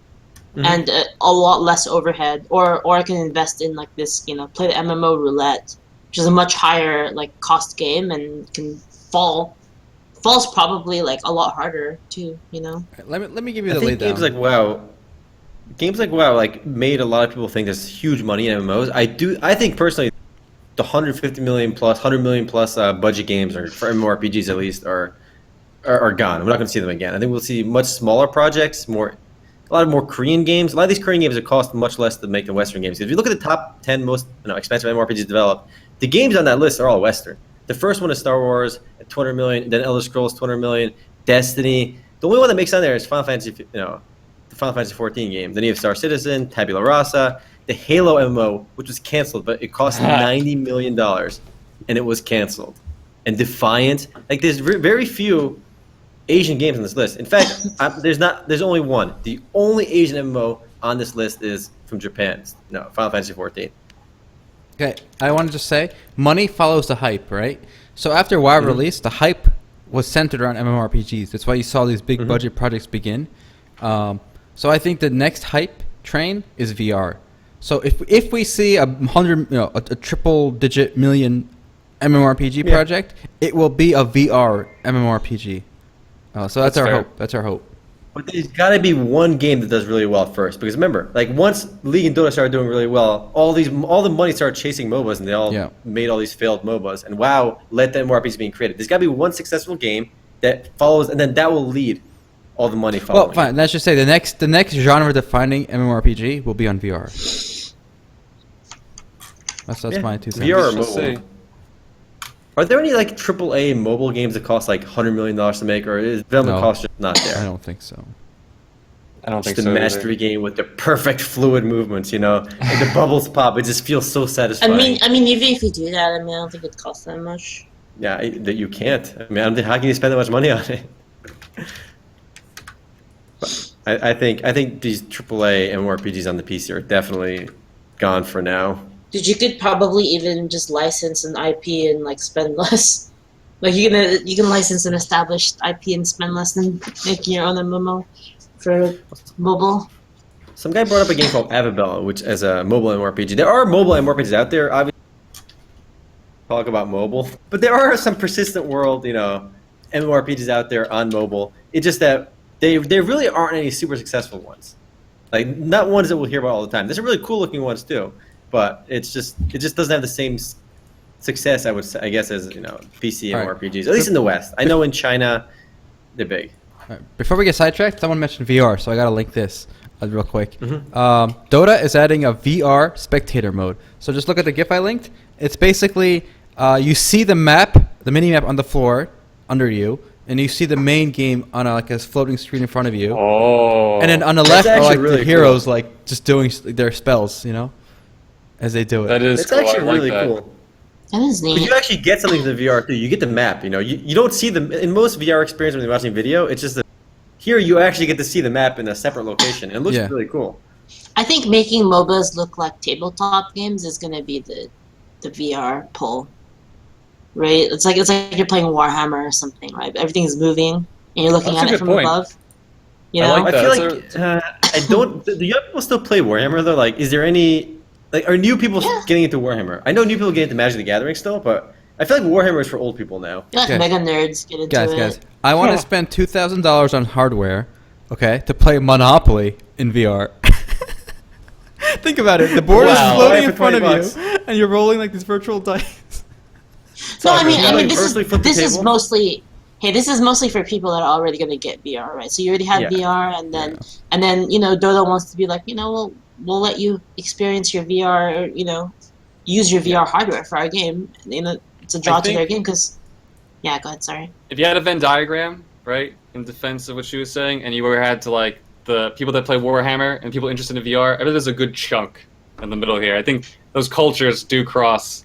and a lot less overhead. Or I can invest in like this, play the MMO roulette, which is a much higher like cost game and can falls probably like a lot harder too. Let me give you I the think lay down. games like WoW like made a lot of people think there's huge money in MMOs. I think personally, the 150 million plus, 100 million plus budget games, or for MMORPGs at least, are gone. We're not going to see them again. I think we'll see much smaller projects, a lot of more Korean games. A lot of these Korean games that cost much less to make than Western games. If you look at the top 10 most expensive MMORPGs developed, the games on that list are all Western. The first one is Star Wars at 200 million, then Elder Scrolls 200 million, Destiny. The only one that makes on there is Final Fantasy, the Final Fantasy 14 game. Then you have Star Citizen, Tabula Rasa, the Halo MMO, which was canceled, but it cost $90 million, and it was canceled. And Defiant, like there's very few Asian games on this list. In fact, there's only one. The only Asian MMO on this list is from Japan. Final Fantasy 14. Okay, I wanted to say, money follows the hype, right? So after WoW released, the hype was centered around MMORPGs. That's why you saw these big budget projects begin. So I think the next hype train is VR. So if we see a triple digit million MMORPG project, it will be a VR MMORPG. So that's our fair. hope. That's our hope. But there's got to be one game that does really well first, because remember, like once League and Dota started doing really well, all the money started chasing MOBAs, and they all made all these failed MOBAs. And WoW led to MMORPGs being created. There's got to be one successful game that follows, and then that will lead all the money following. Well, fine. Let's just say the next genre-defining MMORPG will be on VR. That's my 2 cents. VR or mobile. Are there any like AAA mobile games that cost like $100 million to make, or is development cost just not there? I don't think so. I don't think just so. Just a mastery game with the perfect fluid movements, you know, and the bubbles pop. It just feels so satisfying. I mean, even if you do that, I don't think it costs that much. Yeah, that you can't. I mean, how can you spend that much money on it? But I think these AAA MMORPGs on the PC are definitely gone for now. Dude, you could probably even just license an IP and like spend less. Like you can license an established IP and spend less than making your own MMO for mobile. Some guy brought up a game called Avabella, which is a mobile MMORPG. There are mobile MMORPGs out there. Obviously, talk about mobile, but there are some persistent world, you know, MMORPGs out there on mobile. It's just that they really aren't any super successful ones. Like not ones that we'll hear about all the time. There's some really cool looking ones too. But it just doesn't have the same success, I guess, as you know, PC MMORPGs. At least in the West. I know in China, they're big. Right. Before we get sidetracked, someone mentioned VR, so I gotta link this real quick. Dota is adding a VR spectator mode. So just look at the GIF I linked. It's basically you see the map, the mini map on the floor under you, and you see the main game on like a floating screen in front of you. Oh. And then on the left are like really the heroes like just doing their spells, you know, as they do it. That is It's cool. actually really that. cool. That is neat. But you actually get something to the VR too. You get the map. You know, you don't see them in most VR experience when you're watching video. It's just that here you actually get to see the map in a separate location. And it looks really cool. I think making MOBAs look like tabletop games is going to be the VR pull, right? It's like you're playing Warhammer or something, right? Everything's moving and you're looking at it from above. You know? I feel like I don't. Do young people still play Warhammer though? Like, is there any? Like, are new people getting into Warhammer? I know new people get into Magic the Gathering still, but I feel like Warhammer is for old people now. Like mega nerds get into it. Guys, I want to spend $2,000 on hardware, okay, to play Monopoly in VR. Think about it. The board is floating in front of you, and you're rolling like these virtual dice. So I mean, this is mostly. Hey, this is mostly for people that are already going to get VR, right? So you already have VR, and then you know, Dota wants to be like, you know, we'll let you experience your VR, or, you know, use your VR hardware for our game. You know, it's a draw to their game because. Yeah, go ahead. Sorry. If you had a Venn diagram, right, in defense of what she was saying, and you had to like the people that play Warhammer and people interested in VR, I bet there's a good chunk in the middle here. I think those cultures do cross.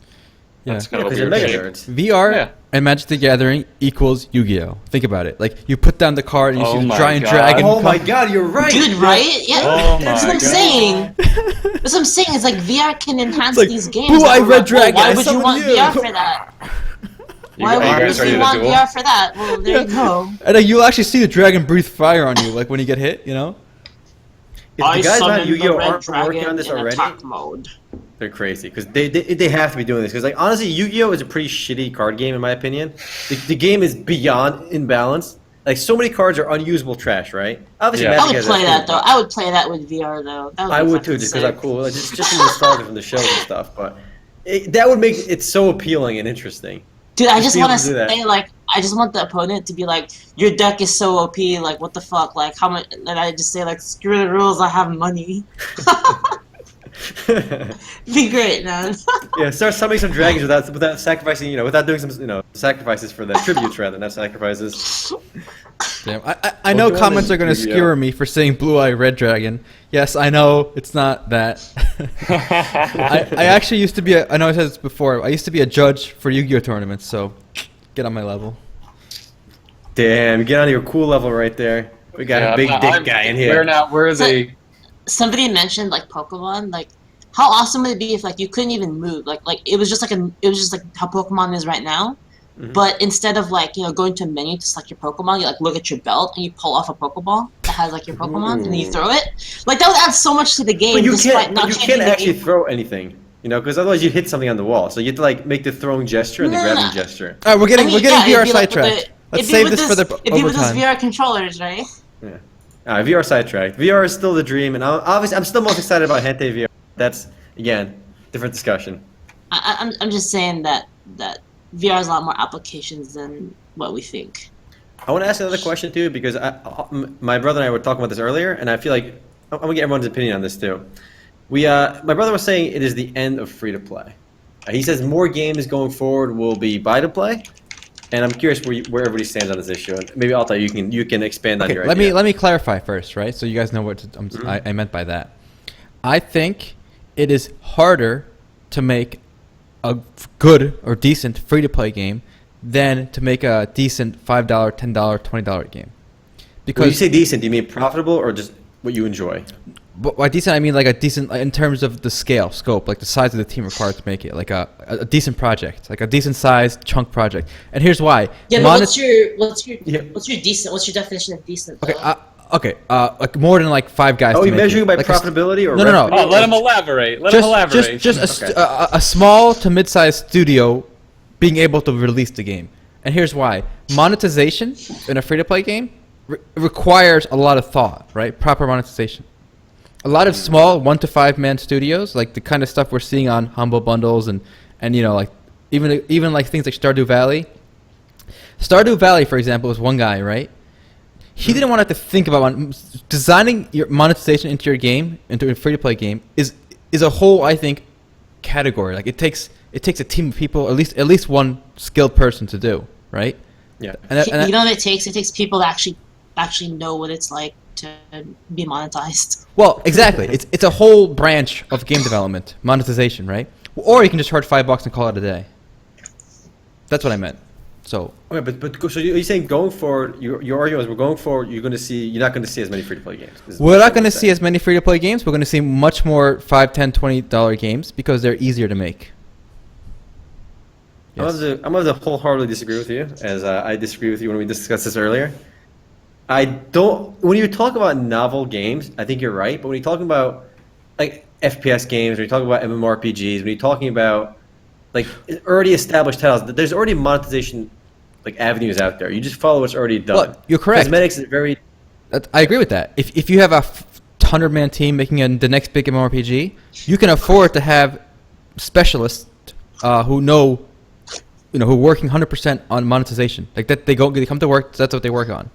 Yeah. That's kind of a weird shape. VR and Magic the Gathering equals Yu-Gi-Oh! Think about it. Like, you put down the card and you see the giant dragon. Oh my god, you're right! Dude, right? Yeah, that's what I'm saying. That's what I'm saying. It's like VR can enhance these games. Blue-eyed red dragon. Why would you want VR for that? Why would you want VR for that? Well, there you go. And you'll actually see the dragon breathe fire on you, like when you get hit, you know? If the guys on Yu-Gi-Oh! aren't working on this already, mode. they're crazy. Because they have to be doing this. Because, like, honestly, Yu-Gi-Oh! Is a pretty shitty card game, in my opinion. The game is beyond imbalanced. Like, so many cards are unusable trash, right? Obviously, I would play that, though. I would play that with VR, though. I would, too, just because I'm cool. Like, just the nostalgia from the shows and stuff. But that would make it so appealing and interesting. Dude, I just want to say, like, I just want the opponent to be like, your deck is so OP, like, what the fuck, like, how much, and I just say, like, screw the rules, I have money. Be great, man. Yeah, start summoning some dragons without sacrificing, you know, without doing some, you know, sacrifices for the tributes rather, not sacrifices. Damn, I know comments are going to skewer me for saying blue-eyed red dragon. Yes, I know it's not that. I actually used to be I know I said this before, I used to be a judge for Yu-Gi-Oh! Tournaments, so get on my level. Damn, get on your cool level right there. We got a big dick guy in here. Where is he? Somebody mentioned like Pokemon, like how awesome would it be if like you couldn't even move, like it was just like how Pokemon is right now, but instead of like, you know, going to a menu to select your Pokemon, you like look at your belt and you pull off a Pokeball that has like your Pokemon and then you throw it. Like that would add so much to the game. But you can't actually throw anything, you know, because otherwise you'd hit something on the wall. So you have to like make the throwing gesture and the grabbing gesture. All right, we're getting VR sidetracked. Let's save this for the it'd be with those VR controllers, right? Yeah. VR sidetracked. VR is still the dream, and I'm still most excited about Hentai VR. That's again different discussion. I'm just saying that VR has a lot more applications than what we think. I want to ask another question too, because my brother and I were talking about this earlier, and I feel like I'm gonna get everyone's opinion on this too. My brother was saying it is the end of free to play. He says more games going forward will be buy to play, and I'm curious where everybody stands on this issue. And maybe Alta, you can expand on your idea. Let me clarify first, right? So you guys know what I meant by that. I think it is harder to make a good or decent free to play game than to make a decent $5, $10, $20 game. Because when you say decent, do you mean profitable or just what you enjoy? But by decent, I mean like a decent in terms of the scope, like the size of the team required to make it, like a decent project, like a decent sized chunk project. And here's why. Yeah, but what's your decent? What's your definition of decent? Okay, like more than like 5 guys. Oh, to you make measuring it. by like profitability or no. Oh, let him elaborate. Just a small to mid-sized studio being able to release the game. And here's why. Monetization in a free-to-play game requires a lot of thought, right? Proper monetization. A lot of small 1 to 5 man studios, like the kind of stuff we're seeing on Humble Bundles and you know, like even like things like Stardew Valley. Stardew Valley, for example, was one guy, right? He didn't want to have to think about designing your monetization into your game, into a free-to-play game, is a whole, I think, category. Like it takes a team of people, at least one skilled person to do, right? Yeah. You know what it takes? It takes people to actually know what it's like to be monetized. Well, exactly. It's a whole branch of game development, monetization, right? Or you can just charge $5 and call it a day. That's what I meant. So. Okay, but so you're saying going forward, your argument is we're going forward. You're not going to see as many free to play games. We're not going to see as many free to play games. We're going to see much more $5, $10, $20 games because they're easier to make. Yes. I'm going to wholeheartedly disagree with you, as I disagree with you when we discussed this earlier. When you talk about novel games, I think you're right. But when you're talking about like FPS games, when you're talking about MMORPGs, when you're talking about like already established titles, there's already monetization like avenues out there. You just follow what's already done. Well, you're correct. Cosmetics is very. I agree with that. If you have a 100-man team making the next big MMORPG, you can afford to have specialists who know, who are working 100% on monetization. Like that, they come to work. That's what they work on.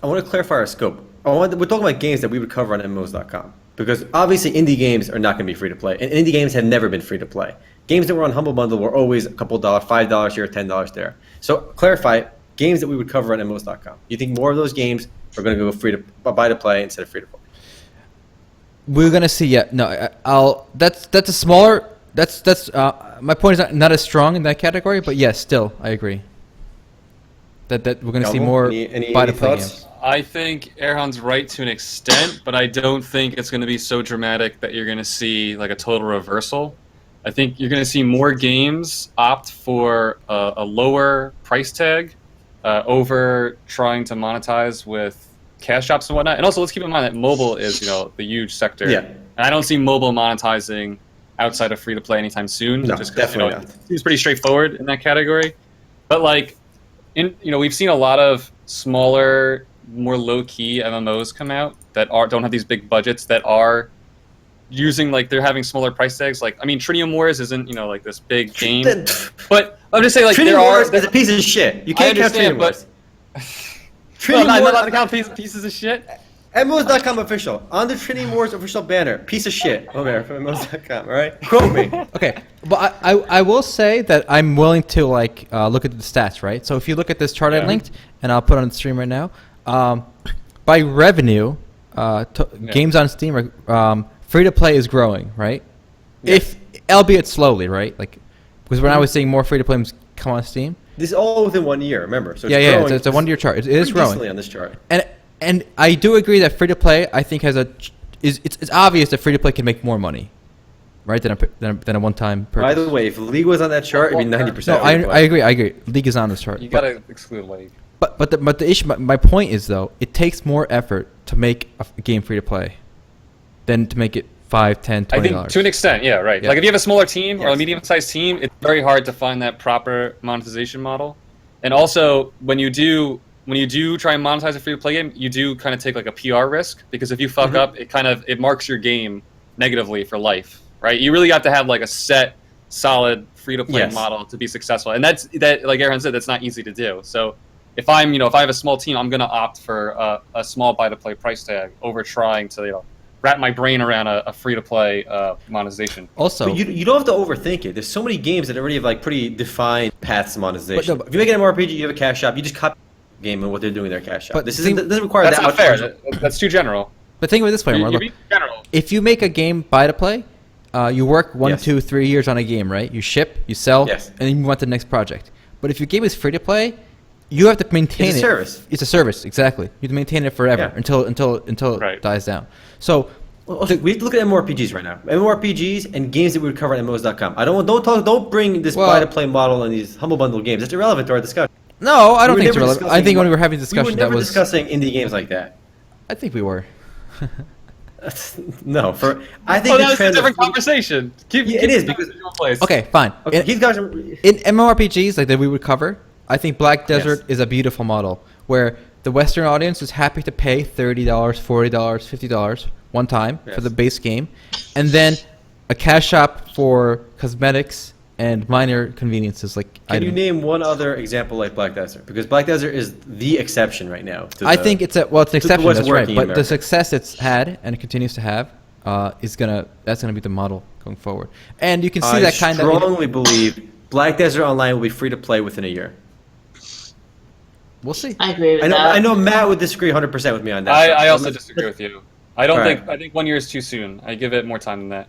I want to clarify our scope. We're talking about games that we would cover on MMOs.com because obviously indie games are not going to be free to play, and indie games have never been free to play. Games that were on Humble Bundle were always a couple $5 here, $10 there. So clarify games that we would cover on MMOs.com. You think more of those games are going to go buy to play instead of free to play? We're going to see. Yeah, no. That's a smaller. That's my point is not as strong in that category, but yes, still I agree. That we're going to see more buy to play games. I think Erhan's right to an extent, but I don't think it's going to be so dramatic that you're going to see like a total reversal. I think you're going to see more games opt for a lower price tag over trying to monetize with cash shops and whatnot. And also, let's keep in mind that mobile is, the huge sector. Yeah. And I don't see mobile monetizing outside of free to play anytime soon. No, just definitely not. It seems pretty straightforward in that category. But like, we've seen a lot of smaller, more low key MMOs come out that don't have these big budgets that are using they're having smaller price tags. Trinium Wars isn't like this big game, but I'm just saying Trinium Wars is a piece of shit. You can't count Trinium Wars. I'm not allowed to count pieces of shit. MMOs.com official on the Trinium Wars official banner. Piece of shit. Omer from MMOs.com. All right, quote me. Okay, but I will say that I'm willing to look at the stats. Right. So if you look at this chart I linked, and I'll put it on the stream right now. By revenue, games on Steam are. Free to play is growing, right? Yes. Albeit slowly, right? Because when I was seeing more free to play games come on Steam. This is all within 1 year, remember? So it's a 1 year chart. It is growing on this chart. And I do agree that free to play, I think, it's obvious that free to play can make more money, right? Than a one time purchase. By the way, if League was on that chart, it'd be 90%. No, I agree. League is on this chart. You gotta exclude League. But the issue, my point is though, it takes more effort to make a game free to play than to make it $5, $10, $20. I think to an extent, yeah, right. Yeah. If you have a smaller team or a medium-sized team, it's very hard to find that proper monetization model. And also, when you do when you do try and monetize a free-to-play game, you do kind of take like a PR risk, because if you fuck up, it marks your game negatively for life, right? You really have to have like a set, solid free-to-play model to be successful, and that like Aaron said, that's not easy to do. So if I'm if I have a small team, I'm gonna opt for a small buy-to-play price tag over trying to wrap my brain around a free-to-play monetization. Also, but you don't have to overthink it. There's so many games that already have like pretty defined paths to monetization. If you make an MMORPG, you have a cash shop. You just copy the game and what they're doing in their cash shop. But this doesn't require that's that not much. fair. That's too general. But think of it this way, Omar. If you make a game buy to play, you work 1, 2, 3 years on a game, right? You ship, you sell, and then you move on to the next project. But if your game is free to play, you have to maintain it. It's a service. It's a service, exactly. You have to maintain it forever until it dies down. So we have to look at MMORPGs right now. MMORPGs and games that we would cover at MMOs.com. Don't bring this buy to play model and these humble bundle games. It's irrelevant to our discussion. No, I don't think it's relevant. I think when we were having discussion, we were never discussing indie games like that. I think we were. No, I think that's a different conversation. It is because okay, fine. Okay, in MMORPGs like that we would cover, I think Black Desert is a beautiful model where the Western audience is happy to pay $30, $40, $50 one time for the base game, and then a cash shop for cosmetics and minor conveniences like Can you name one other example like Black Desert? Because Black Desert is the exception right now. I think it's an exception, that's right. But the success it's had and it continues to have that's gonna be the model going forward. And you can see that kind of. I strongly believe Black Desert Online will be free to play within a year. We'll see. I agree with that. I know Matt would disagree 100% with me on that. I also disagree with you. I think 1 year is too soon. I give it more time than that.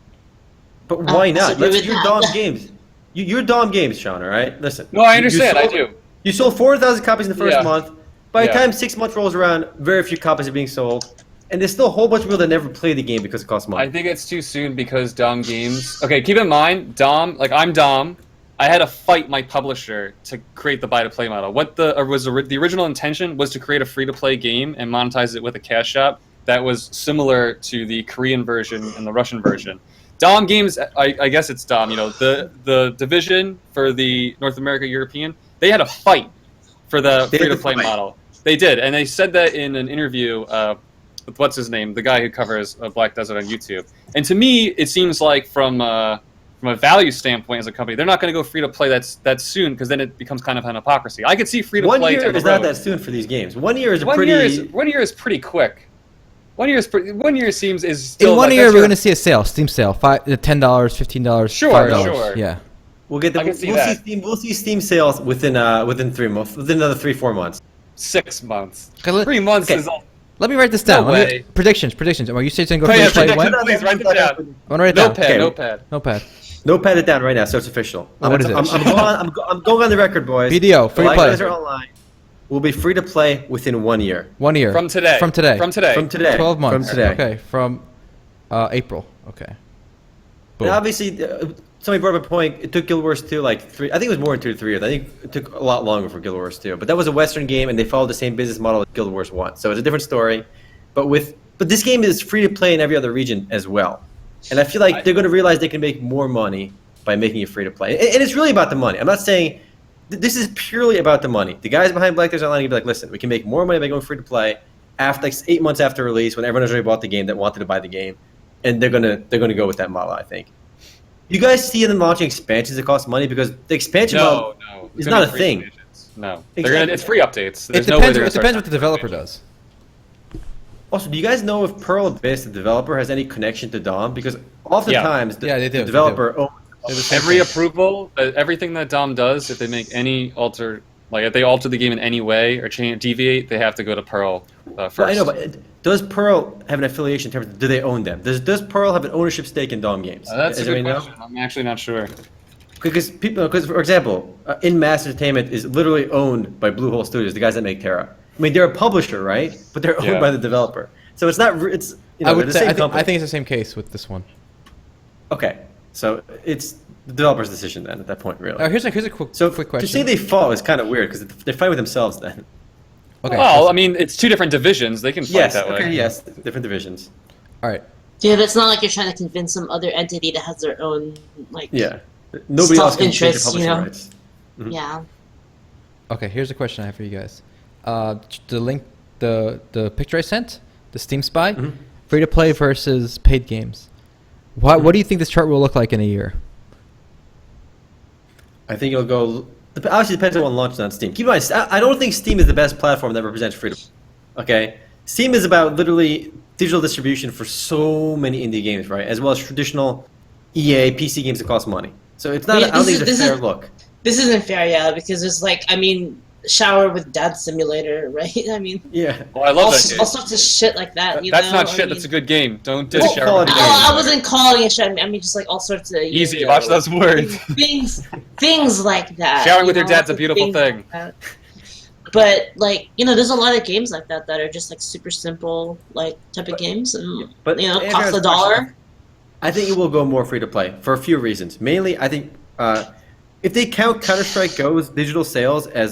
But why not? You're Dom Games. You're Dom Games, Sean, all right? Listen. No, I understand. I do. You sold 400,000 copies in the first month. By the time 6 months rolls around, very few copies are being sold. And there's still a whole bunch of people that never play the game because it costs money. I think it's too soon because Dom Games... Okay, keep in mind, I'm Dom. I had to fight my publisher to create the buy-to-play model. The original intention was to create a free-to-play game and monetize it with a cash shop that was similar to the Korean version and the Russian version. Dom Games, I guess it's Dom. The division for the North America European, they had a fight for the free-to-play model. They did, and they said that in an interview with what's his name, the guy who covers Black Desert on YouTube. And to me, it seems like from a value standpoint as a company, they're not going to go free-to-play that soon because then it becomes kind of an hypocrisy. I could see free-to-play. 1 year is not that soon for these games. 1 year is One year is pretty quick. 1 year seems is still. In 1 year, we're going to see a sale, Steam sale, $10, $15, sure, $5. Sure. Yeah. We'll get we'll see Steam sales within 3 months, within another 3-4 months. 6 months. 3 months is all. Let me write this down. Predictions. Are you saying go free to play when? Please write them down. I'm gonna write it down. Notepad. Notepad it down right now, so it's official. What is it? I'm going on the record, boys. BDO, free to play. Desert Online will be free to play within 1 year. 1 year. From today. 12 months. From today. Okay. From April. Okay. And obviously, somebody brought up a point. It took Guild Wars 2 I think it was more than 2 to 3 years. I think it took a lot longer for Guild Wars 2. But that was a Western game, and they followed the same business model as Guild Wars 1. So it's a different story. But this game is free to play in every other region as well. And I feel like they're going to realize they can make more money by making it free to play. And it's really about the money. I'm not saying this is purely about the money. The guys behind Black Desert Online will be like, listen, we can make more money by going free to play after 8 months after release when everyone has already bought the game that wanted to buy the game. And they're gonna go with that model, I think. You guys see them launching expansions that cost money because the expansion model is not a thing. No, exactly. It's free updates. It depends what the developer does. Also, do you guys know if Pearl Abyss, the developer, has any connection to Dom? Because oftentimes they do. The developer owns every approval, everything that Dom does, if they make any if they alter the game in any way or deviate, they have to go to Pearl first. Well, I know, but does Pearl have an affiliation in terms of do they own them? Does Pearl have an ownership stake in Dom Games? That's a good question. I'm actually not sure. Because for example, In Mass Entertainment is literally owned by Bluehole Studios, the guys that make Terra. I mean, they're a publisher, right? But they're owned by the developer. So it's not. It's I would say I think it's the same case with this one. Okay, so it's the developer's decision then at that point, really. Here's a quick question. To say they fall is kind of weird because they fight with themselves then. Okay. Well, I mean, it's 2 different divisions. They can fight that way. Yes, different divisions. All right. Yeah, but it's not like you're trying to convince some other entity that has their own Nobody else can change their interests, publishing rights. Yeah. Okay, here's a question I have for you guys. the link, the picture I sent, the Steamspy, Mhm. free to play versus paid games. What do you think this chart will look like in a year? I think it'll go. Obviously, depends on what launches on Steam. Keep in mind, I don't think Steam is the best platform that represents freedom. Okay, Steam is about literally digital distribution for so many indie games, right? As well as traditional EA PC games that cost money. So it's not. Yeah, I don't think it's a this fair is- look. This isn't fair, yeah, because it's like, I mean, Shower with Dad Simulator, right? I mean, Yeah. Oh, I love all, that game. all sorts of shit like that. You That's know? not I shit. mean, That's a good game. Don't Well, dish shower. quality with game. games. I wasn't calling it shit. I mean, just like all sorts of Easy. you know, Watch those words. things like that. Showering you with your know, dad's a like beautiful things thing. like that. But like, you know, there's a lot of games like that that are just like super simple, like type of games, and But you know, Andrew cost has a a dollar. question. I think it will go more free to play for a few reasons. Mainly, I think if they count Counter-Strike Go's digital sales as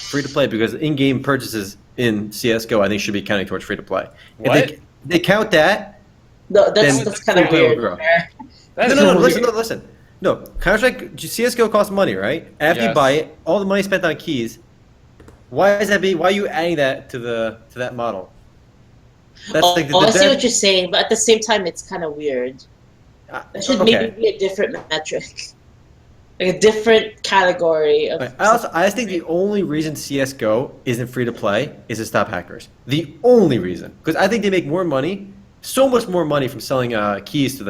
free to play, because in-game purchases in CS:GO, I think should be counting towards free to play. What? If they count that, No, then that's kind of free play will weird. grow. That's no, weird. listen. No, Counter-Strike CS:GO costs money, right? After you Yes. buy it, all the money spent on keys. Why are you adding that to that model? That's Oh, like I see what you're saying, but at the same time, it's kind of weird. That should okay. maybe be a different metric, like a different category of. I think the only reason CS:GO isn't free to play is to stop hackers. The only reason, because I think they make more money, so much more money from selling keys to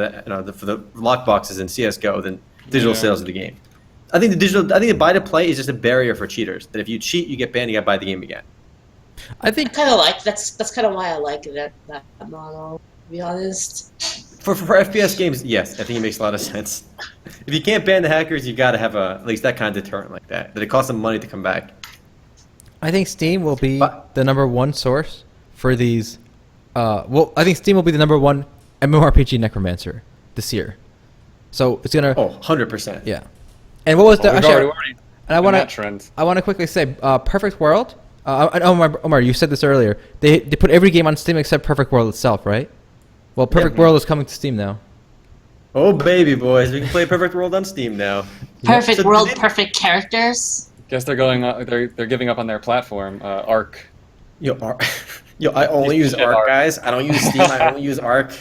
for the lock boxes in CS:GO than digital Yeah. sales of the game. I think the buy to play is just a barrier for cheaters. That if you cheat, you get banned. You got to buy the game again. I think Kind of like that's kind of why I like that model. To be honest. For FPS games, yes, I think it makes a lot of sense. If you can't ban the hackers, you got to have at least that kind of deterrent like that. That it costs them money to come back. I think Steam will be But- the number one source for these. Well, I think Steam will be the number one MMORPG necromancer this year. So it's gonna. Oh, 100%. Yeah. And what was the? We've Actually, already and I in want that to. trend. I want to quickly say, Perfect World. Omar, you said this earlier. They put every game on Steam except Perfect World itself, right? Well, Perfect World is coming to Steam now. Oh, baby boys, we can play Perfect World on Steam now. Perfect So world, did it- perfect characters. Guess they're going. They're giving up on their platform. Arc. Yo, I only use Shit, Arc, Arc. guys. I don't use Steam. I only use Arc.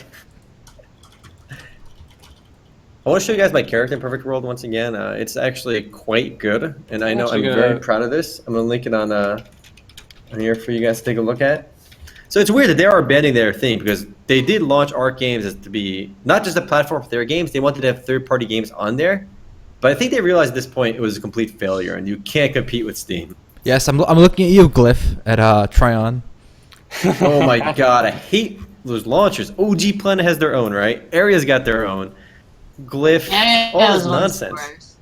I want to show you guys my character in Perfect World once again. It's actually quite good, and I know I'm actually very gonna- proud of this. I'm gonna link it on here for you guys to take a look at. So it's weird that they are abandoning their thing because they did launch Arc Games as to be not just a platform for their games. They wanted to have third-party games on there, but I think they realized at this point it was a complete failure, and you can't compete with Steam. Yes, I'm looking at you, Glyph, at Tryon. Oh my god, I hate those launchers. OG Planet has their own, right? Area's got their own. Glyph, all this nonsense.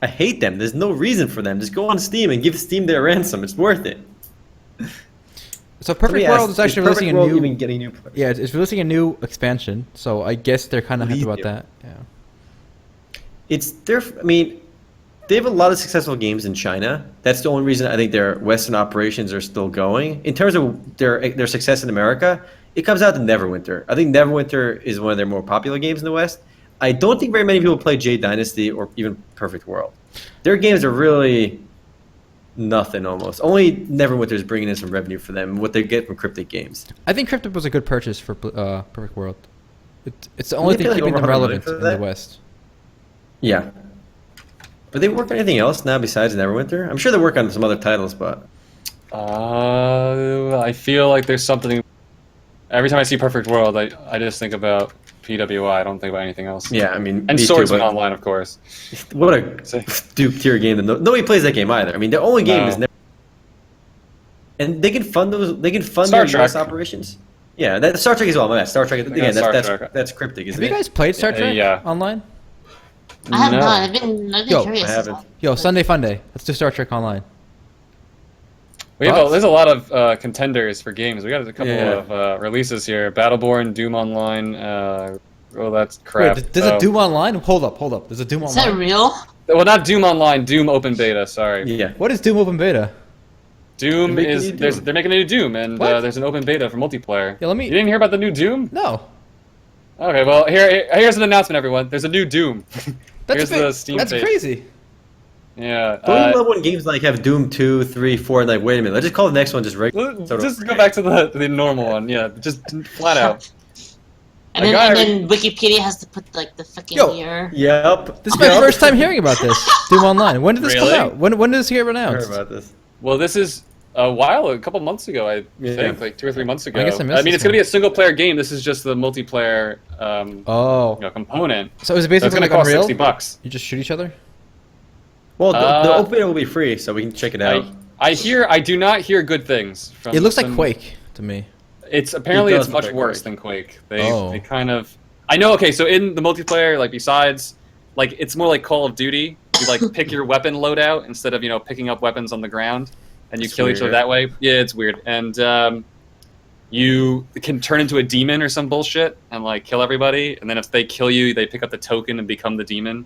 I hate them. There's no reason for them. Just go on Steam and give Steam their ransom. It's worth it. So Perfect World is actually Perfect releasing a World new. even getting new players? Yeah, it's releasing a new expansion. So I guess they're kind of happy about Medium. that. Yeah. I mean, they have a lot of successful games in China. That's the only reason I think their Western operations are still going. In terms of their success in America, it comes out to Neverwinter. I think Neverwinter is one of their more popular games in the West. I don't think very many people play Jade Dynasty or even Perfect World. Their games are really nothing almost. Only Neverwinter is bringing in some revenue for them, what they get from Cryptic Games. I think Cryptic was a good purchase for Perfect World. It's the only They thing pay, like, keeping over them 100 relevant for in the that? West. Yeah. But they work on anything else now besides Neverwinter? I'm sure they work on some other titles, but I feel like there's something. Every time I see Perfect World, I just think about PWI. I don't think about anything else. yeah, I mean, And me too, Swordsman but Online, of course. what a Duke tier game that nobody plays that game either. I mean, the only game No. is never. And they can fund those. They can fund Star their US Trek. operations. Yeah, that Star Trek as well. My bad. Star Trek again. Star That's Trek. that's Cryptic, isn't Have you it? guys played Star Trek yeah. online? I have No. not. I've been Yo, curious. I haven't. Yo, Sunday Fun Day. Let's do Star Trek online. There's a lot of contenders for games. We got a couple Yeah. of releases here: Battleborn, Doom Online. That's crap. Wait, there's a Doom online? Hold up. There's a Doom Is that online. real? Well, not Doom Online. Doom Open Beta. Sorry. Yeah. What is Doom Open Beta? Doom They're making is a new Doom. they're making a new Doom, and What? there's an open beta for multiplayer. Yeah, let me- You didn't hear about the new Doom? No. Okay, well here's an announcement, everyone. There's a new Doom. That's Here's big- the Steam That's page. crazy. Yeah. Don't love when games like have Doom 2, 3, 4, and like, wait a minute, let's just call the next one just regular. Just go back to the normal one. Yeah, just flat out. And then Wikipedia has to put like the fucking year. Yep. This is my first time hearing about this. Doom Online. When did this Really? come out? When did this get I announced? heard about this. Well, this is a couple months ago, I think, like 2 or 3 months ago. I guess I missed mean, this it's going to one. be a single-player game. This is just the multiplayer component. So is it So it's basically going to like cost Unreal? $60. You just shoot each other? Well, the open beta will be free, so we can check it out. I do not hear good things. From It looks like some- Quake to me. It's apparently It it's does much look like worse Quake. than Quake. Oh. They kind of. I know. Okay, so in the multiplayer, like besides, like it's more like Call of Duty. You like pick your weapon loadout instead of picking up weapons on the ground, and you It's kill each other weird. that way. Yeah, it's weird. And you can turn into a demon or some bullshit and like kill everybody. And then if they kill you, they pick up the token and become the demon.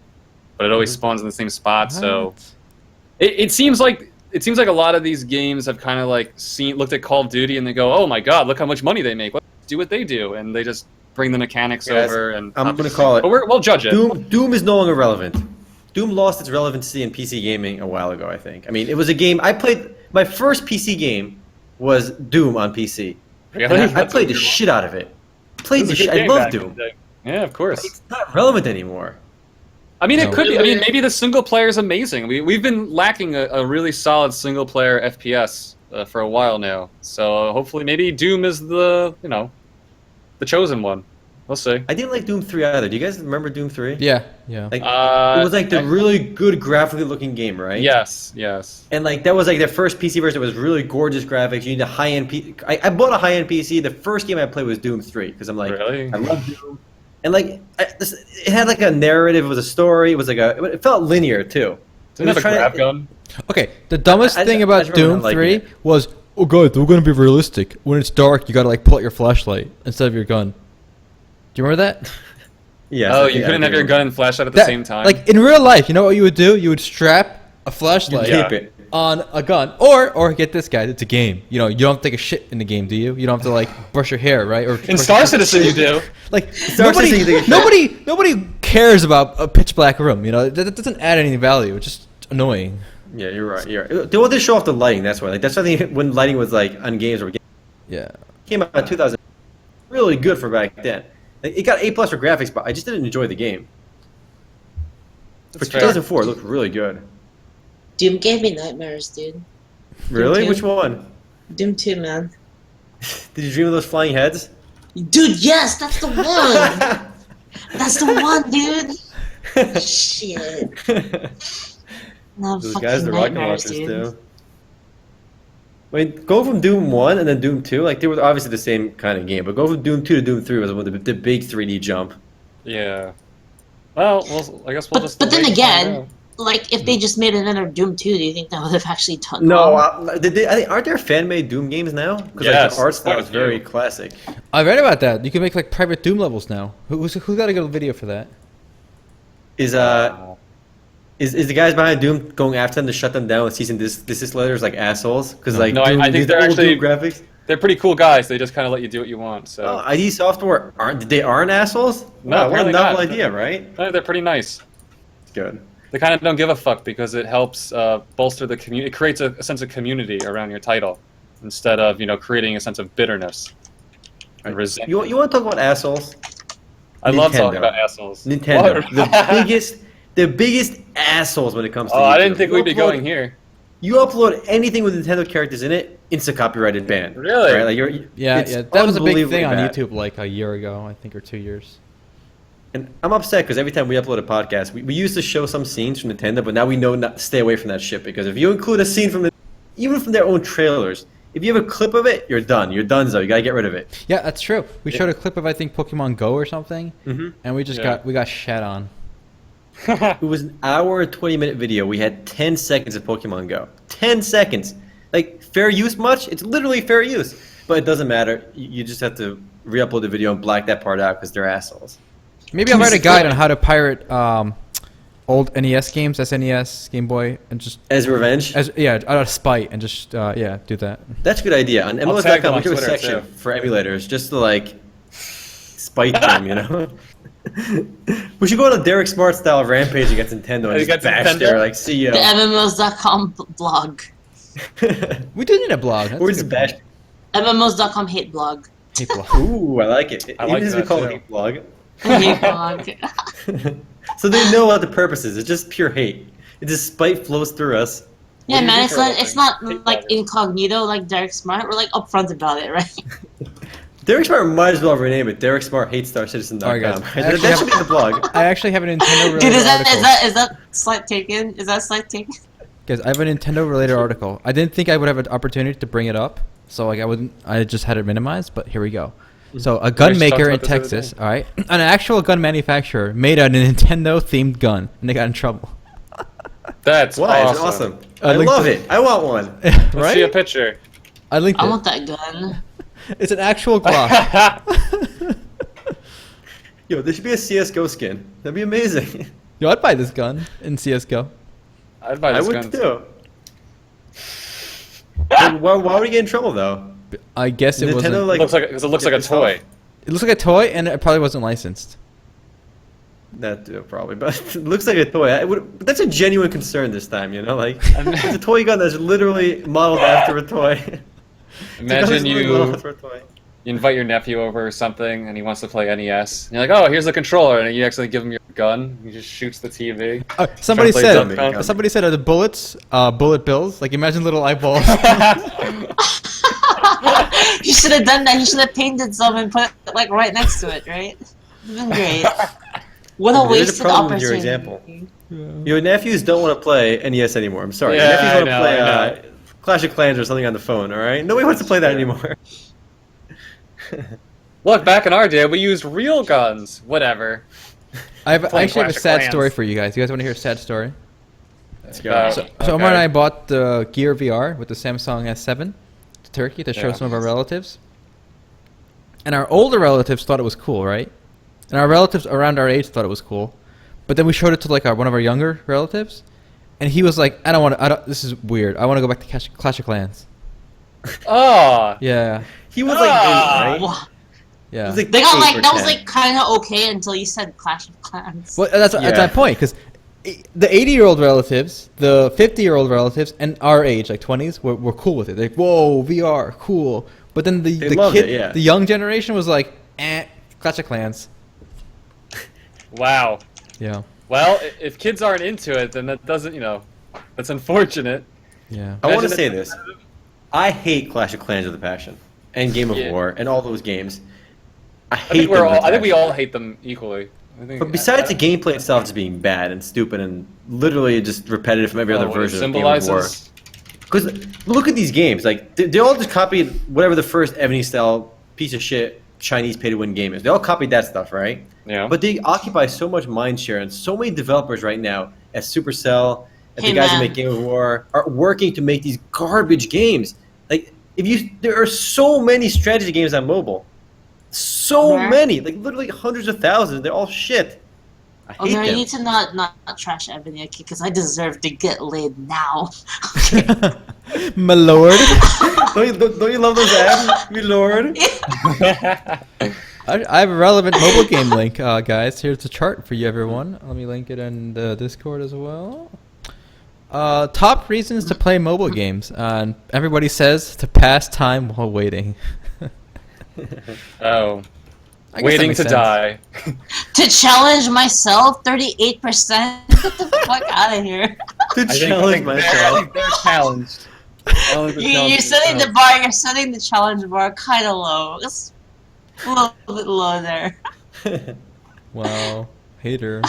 But it always spawns in the same spot. So What? it seems like a lot of these games have kind of like looked at Call of Duty and they go, oh my god, look how much money they make. Let's do what they do, and they just bring the mechanics Guys, over. And I'm gonna call it. But we'll judge it. Doom is no longer relevant. Doom lost its relevancy in PC gaming a while ago, I think. I mean, it was a game I played. My first PC game was Doom on PC. Really? And I That's played a the weird one. shit out of it. Played It the was a shit. good I game love back in Doom. the day. Yeah, of course. It's not relevant anymore. I mean, it No. could be. I mean, maybe the single player is amazing. We've been lacking a really solid single player FPS for a while now. So hopefully, maybe Doom is the chosen one. We'll see. I didn't like Doom 3 either. Do you guys remember Doom 3? Yeah, yeah. Like, it was like the really good graphically looking game, right? Yes. And like that was like their first PC version. It was really gorgeous graphics. You need a high-end I bought a high-end PC. The first game I played was Doom 3 because I'm like, Really? I love Doom. And like, it had like a narrative. It was a story. It was like it felt linear too. Didn't have a grab gun. Okay, the dumbest I thing just about remember Doom not liking 3 it. was, oh god, we're gonna be realistic. When it's dark, you gotta like pull out your flashlight instead of your gun. Do you remember that? Yes, Oh, I you think I couldn't have do. your gun and flashlight at the same time. Like in real life, you know what you would do? You would strap a flashlight You tape it. on a gun, or get this guy. It's a game. You don't have to take a shit in the game, do you? You don't have to like brush your hair, right? Or in Star Citizen, you do. like Star Citizen, you take a shit. nobody cares about a pitch black room. You know that doesn't add any value. It's just annoying. Yeah, you're right. They wanted to show off the lighting. That's why. Like that's something when lighting was like on games or Yeah. came out in 2000. Really good for back then. Like, it got A+ for graphics, but I just didn't enjoy the game. For That's fair. 2004, it looked really good. Doom gave me nightmares, dude. Really? Doom Which 2. one? Doom 2, man. Did you dream of those flying heads? Dude, yes, that's the one. That's the one, dude. Shit. No, Those fucking guys, the rocket nightmares, launchers dude. too. I mean, going from Doom 1 and then Doom 2, like they were obviously the same kind of game, but going from Doom 2 to Doom 3 was the big 3D jump. Yeah. Well, I guess we'll just. But then wait and find again, out. like if they just made another Doom 2, do you think that would have actually done No, well? I think, aren't there fan-made Doom games now? Because like, Yes, the art style quite a is very few. classic. I read about that. You can make like private Doom levels now. Who got a good video for that? Is the guys behind Doom going after them to shut them down with cease and desist letters like assholes? Because like No, I Doom, think these they're old actually- Doom graphics. They're pretty cool guys. They just kind of let you do what you want. So Oh, ID Software aren't assholes? No, Wow, what a apparently novel not. idea, right? they're pretty nice. Good. They kind of don't give a fuck because it helps bolster the community. It creates a sense of community around your title instead of creating a sense of bitterness and resentment. You want to talk about assholes? I love Nintendo. talking about assholes. Nintendo, What? the biggest assholes when it comes to. Oh, I YouTube. didn't think You we'd be upload- going here. You upload anything with Nintendo characters in it, instant copyrighted ban. Really? Right? Like Yeah, it's yeah. That was a big unbelievably thing on bad. YouTube like a year ago, I think, or 2 years. And I'm upset because every time we upload a podcast, we used to show some scenes from Nintendo, but now we know not to stay away from that shit because if you include a scene from even from their own trailers, if you have a clip of it, you're done. You're done, so you gotta get rid of it. Yeah, that's true. We showed a clip of I think Pokemon Go or something, and we just Yeah. got shat on. It was an hour and 20-minute video. We had 10 seconds of Pokemon Go. 10 seconds. Like, fair use much? It's literally fair use. But it doesn't matter. You just have to re-upload the video and black that part out because they're assholes. Maybe I'll write a guide on how to pirate old NES games, SNES, Game Boy, and just As revenge? out of spite and just do that. That's a good idea. On I'll tag them MMOs.com, on we have a Twitter, section too. for emulators just to, like, spite them, you know. We should go on a Derek Smart style rampage against Nintendo and just bash their like CEO. The MMOs.com blog. We did need a blog. That's Or a just good bash. point. MMOs.com hate blog. Hate blog. Ooh, I like it. I Even like if we that call too. it hate blog. Hate blog. So they know what the purpose is. It's just pure hate. It just spite flows through us. Yeah, do you man, think are it's not hate like bloggers? incognito like Derek Smart. We're like upfront about it, right? Derek Smart might as well rename it Derek Smart HateStarCitizen.com. Alright, guys. That that should be the blog. I actually have a Nintendo related Dude, article. is that slight taken? Is that slight taken? Guys, I have a Nintendo related article. I didn't think I would have an opportunity to bring it up, so like I just had it minimized, but here we go. So a gun We actually maker in talked about this the other Texas, day. all right, an actual gun manufacturer made a Nintendo themed gun, and they got in trouble. That's Why? It's awesome. awesome. I linked love it. it. I want one. Let's see a Right? picture. I linked I it. want that gun. It's an actual Glock. Yo, there should be a CS:GO skin. That'd be amazing. Yo, I'd buy this gun in CS:GO. I'd buy I this would gun. too. Like, why would you get in trouble though? I guess it wasn't. Nintendo like Because it looks like a yourself. toy. It looks like a toy, and it probably wasn't licensed. That probably, but it looks like a toy. But that's a genuine concern this time, you know. Like it's a toy gun that's literally modeled after a toy. It's a gun that's Imagine literally modeled you after a toy. invite your nephew over or something, and he wants to play NES. And you're like, oh, here's the controller, and you actually give him your gun. He just shoots the TV. Somebody play said. dummy. Somebody said, "Are the bullets bullet bills?" Like imagine little eyeballs. You should have done that. You should have painted some and put it like right next to it, right? It's been great. What a There's a wasted problem with your opportunity. example. Your nephews don't want to play NES anymore. I'm sorry. Yeah, Your nephews I want to know, play I know. Clash of Clans or something on the phone. All right. Nobody wants to play that anymore. Look, back in our day, we used real guns. Whatever. I Playing actually have a Clash of sad Clans. story for you guys. You guys want to hear a sad story? Let's go. Uh, So Okay. Omer and I bought the Gear VR with the Samsung S7 to Turkey to show Yeah. some of our relatives. And our older relatives thought it was cool, right? And our relatives around our age thought it was cool. But then we showed it to like one of our younger relatives, and he was like, "I don't. This is weird. I want to go back to Clash of Clans." Oh, Yeah, He was like 8, right? Wow. He yeah. was like They got 8 like or that was 10. like kind of okay until you said Clash of Clans. Well, that's Yeah. my point, because the 80-year-old relatives, the 50-year-old relatives, and our age, like 20s, were cool with it. They're like, "Whoa, VR, cool." But then They the loved kid, it, yeah. the young generation was like, Clash of Clans. wow. Yeah, Well, if kids aren't into it, then that doesn't, that's unfortunate. yeah. I want to Imagine say it- this. I hate Clash of Clans with a passion, and Game of Yeah. War, and all those games. I I hate think them. with a I think we passion. all hate them equally. I think, But besides the gameplay itself just being bad and stupid and literally just repetitive from every other what it version of Game of War. symbolizes. Because look at these games, like they all just copied whatever the first Ebony style piece of shit Chinese pay-to-win game is. They all copied that stuff, right? Yeah. But they occupy so much mind share, and so many developers right now at Supercell, and Hey, the guys who man. make Game of War are working to make these garbage games. Like there are so many strategy games on mobile, so Omer? many, like literally hundreds of thousands. They're all shit. I hate Omer, you them. need to not trash Ebony, because I deserve to get laid now. My lord. don't you love those ads, my lord? I have a relevant mobile game link, guys. Here's the chart for you, everyone. Let me link it in the Discord as well. Top reasons to play mobile games. Everybody says to pass time while waiting. Oh. I guess that Waiting makes to sense. die. To challenge myself, 38%. Get the fuck out of here. To challenge myself. They're challenged. I don't think they're You're challenged setting the themselves. bar. You're setting the challenge bar kind of low. It's a little bit low there. Wow, hater.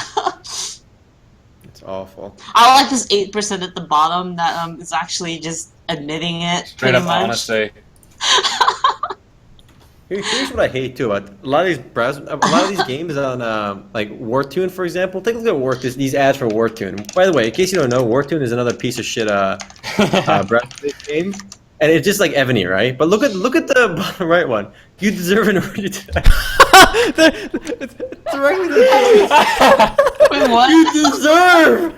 It's awful. I like this 8% at the bottom that is actually just admitting it. Straight pretty up much. honesty. Here's what I hate too about a lot of these a lot of these games on like Wartune, for example. Take a look at these ads for Wartune. By the way, in case you don't know, Wartune is another piece of shit browser-based game, and it's just like Ebony, right? But look at the bottom right one. You deserve an orgy today. It's directly to the face. Wait, what? You deserve.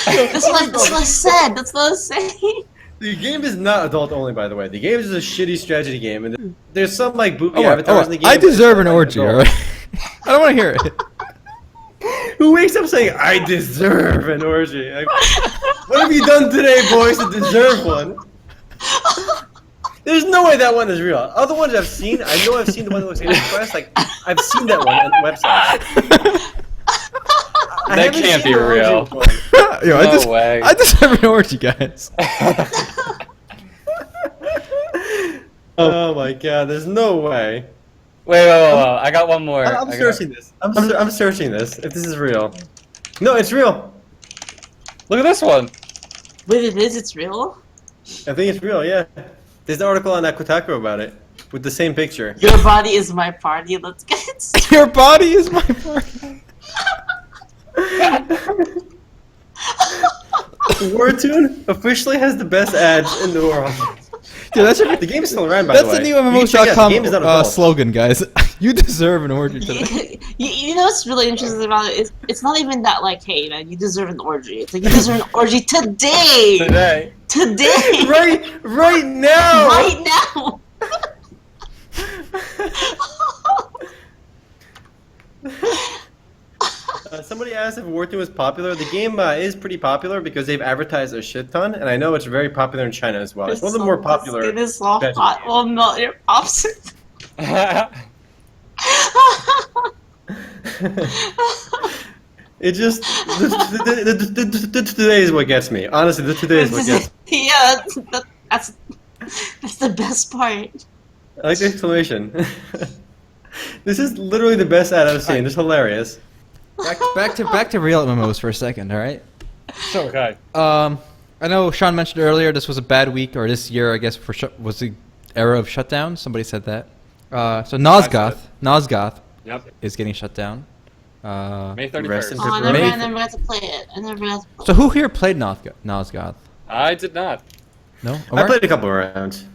That's what I said. That's what I was saying. The game is not adult only, by the way. The game is a shitty strategy game, and there's some like booby avatars in the game. I deserve an like orgy, adult. alright? I don't want to hear it. Who wakes up saying, I deserve an orgy? Like, what have you done today, boys, to deserve one? There's no way that one is real. Other ones I've seen, I know I've seen the one that looks like Quest. Like, I've seen that one on websites. That can't be real. Yo, No way. I deserve an orgy, guys. Oh my god, there's no way. Wait, I got one more. I'm searching this. I'm searching this. If this is real. No, it's real. Look at this one. Wait, it is? It's real? I think it's real, yeah. There's an article on Kotaku about it with the same picture. Your body is my party. Let's get it. Your body is my part. Wartune officially has the best ads in the world. Dude, that should be, The game is still around, by the way. that's the new You can check it out. The game is not MMOs.com adult. slogan, guys. You deserve an orgy today. You know what's really interesting about it? It's not even that, like, hey, man, you deserve an orgy. It's like, you deserve an orgy today! Today. Today! Right now! Right now! Somebody asked if Wartune was popular. The game is pretty popular because they've advertised a shit ton, and I know it's very popular in China as well. It's one of the more popular. It is so strategy hot. games. Well, melt your pops. It just the today is what gets me. Honestly, the today is what gets me. Yeah, that's the best part. I like the exclamation. This is literally the best ad I've seen. It's hilarious. Back to real MMOs for a second, all right? Okay. I know Sean mentioned earlier this was a bad week, or this year, I guess, was the era of shutdown. Somebody said that. So Nosgoth Yep. is getting shut down. May Rest in 31st. Oh, May- I never got to play it. I never got to play So who here played Nosgoth? I did not. No? I Omar? played a couple of rounds.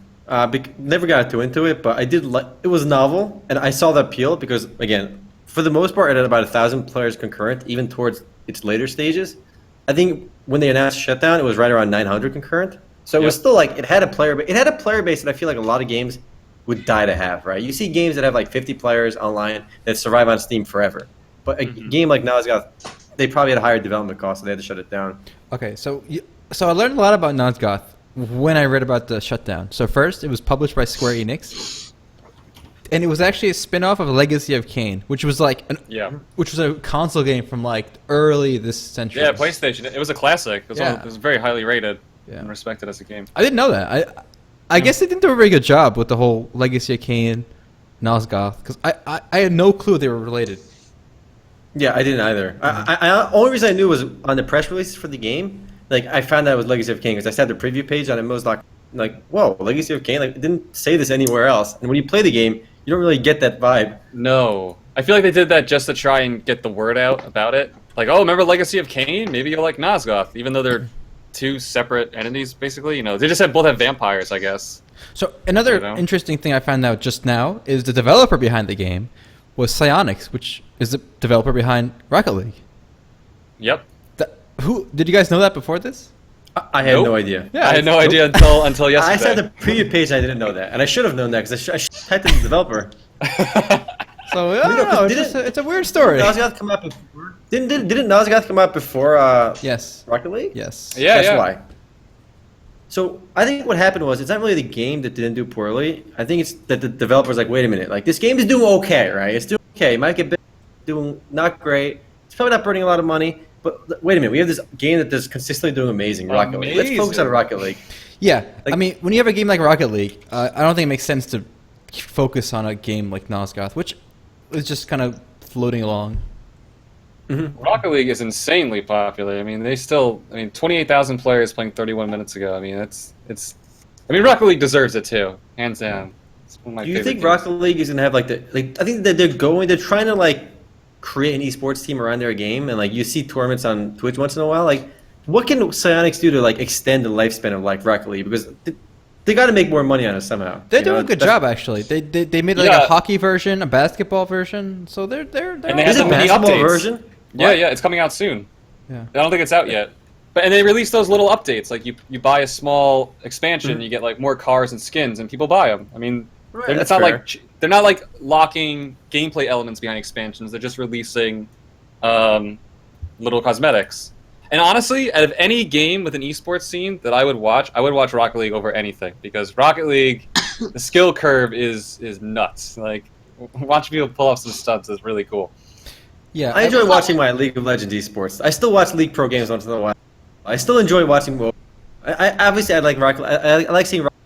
Never got too into it, but I did like. It was novel, and I saw the appeal because, again, for the most part, it had about 1,000 players concurrent, even towards its later stages. I think when they announced Shutdown, it was right around 900 concurrent. So it was Yep. still like it had a player base that I feel like a lot of games would die to have. Right? You see games that have like 50 players online that survive on Steam forever, but a game like Nosgoth, they probably had a higher development cost, so they had to shut it down. Okay, so I learned a lot about Nosgoth when I read about the shutdown. So first, it was published by Square Enix, and it was actually a spin-off of Legacy of Kain, which was like which was a console game from like early this century. Yeah, PlayStation. It was a classic. It was, Yeah. it was very highly rated Yeah. and respected as a game. I didn't know that. I guess they didn't do a very good job with the whole Legacy of Kain, Nosgoth, because I had no clue they were related. Yeah, I didn't either. I only reason I knew was on the press releases for the game. Like I found out it was Legacy of Kain because I saw the preview page on MMOs.com. Like, whoa, Legacy of Kain! Like, it didn't say this anywhere else. And when you play the game, you don't really get that vibe. No. I feel like they did that just to try and get the word out about it. Like, oh, remember Legacy of Kain? Maybe you'll like Nosgoth, even though they're two separate entities, basically. You know, they just both have vampires, I guess. So another You know? interesting thing I found out just now is the developer behind the game was Psyonix, which is the developer behind Rocket League. Yep. Who did you guys know that before this? I had Nope. no idea. Yeah, I had no nope. idea until yesterday. I saw the preview page. I didn't know that, and I should have known that because I typed in the developer. So I You don't know, know. did It's a weird story. Nosgoth come out before? Didn't Nosgoth come out before Yes. Rocket League? Yes. Yeah, That's yeah. why. So I think what happened was it's not really the game that didn't do poorly. I think it's that the developer's like, wait a minute, like this game is doing okay, right? It's doing okay. It might get better, doing not great. It's probably not burning a lot of money. But wait a minute, we have this game that is consistently doing amazing. Rocket League. Let's focus on Amazing. Rocket League. Yeah. I Like- mean, when you have a game like Rocket League, I don't think it makes sense to focus on a game like Nosgoth, which is just kind of floating along. Rocket League is insanely popular. I mean, 28,000 players playing 31 minutes ago. I mean, I mean, Rocket League deserves it too, hands down. It's one of my Do you favorite think games. Rocket League is gonna have like I think that they're trying to like create an esports team around their game, and like you see tournaments on Twitch once in a while. Like, what can Psyonix do to like extend the lifespan of like Rocket League? Because they got to make more money on it somehow. They're you know? doing a good That's- job, actually. They made like Yeah. a hockey version, a basketball version, so they're And they have Is the it mini basketball updates. version? Yeah, What? yeah, it's coming out soon. Yeah. I don't think it's out yet. and they release those little updates. Like you buy a small expansion, you get like more cars and skins, and people buy them. I mean, it's not fair. they're not like locking gameplay elements behind expansions. They're just releasing little cosmetics. And honestly, out of any game with an esports scene that I would watch Rocket League over anything, because Rocket League, the skill curve is nuts. Like watching people pull off some stunts is really cool. Yeah, I enjoy watching my League of Legends esports. I still watch League Pro games once in a while. I still enjoy watching. I obviously I like Rocket. I like seeing. Rocket.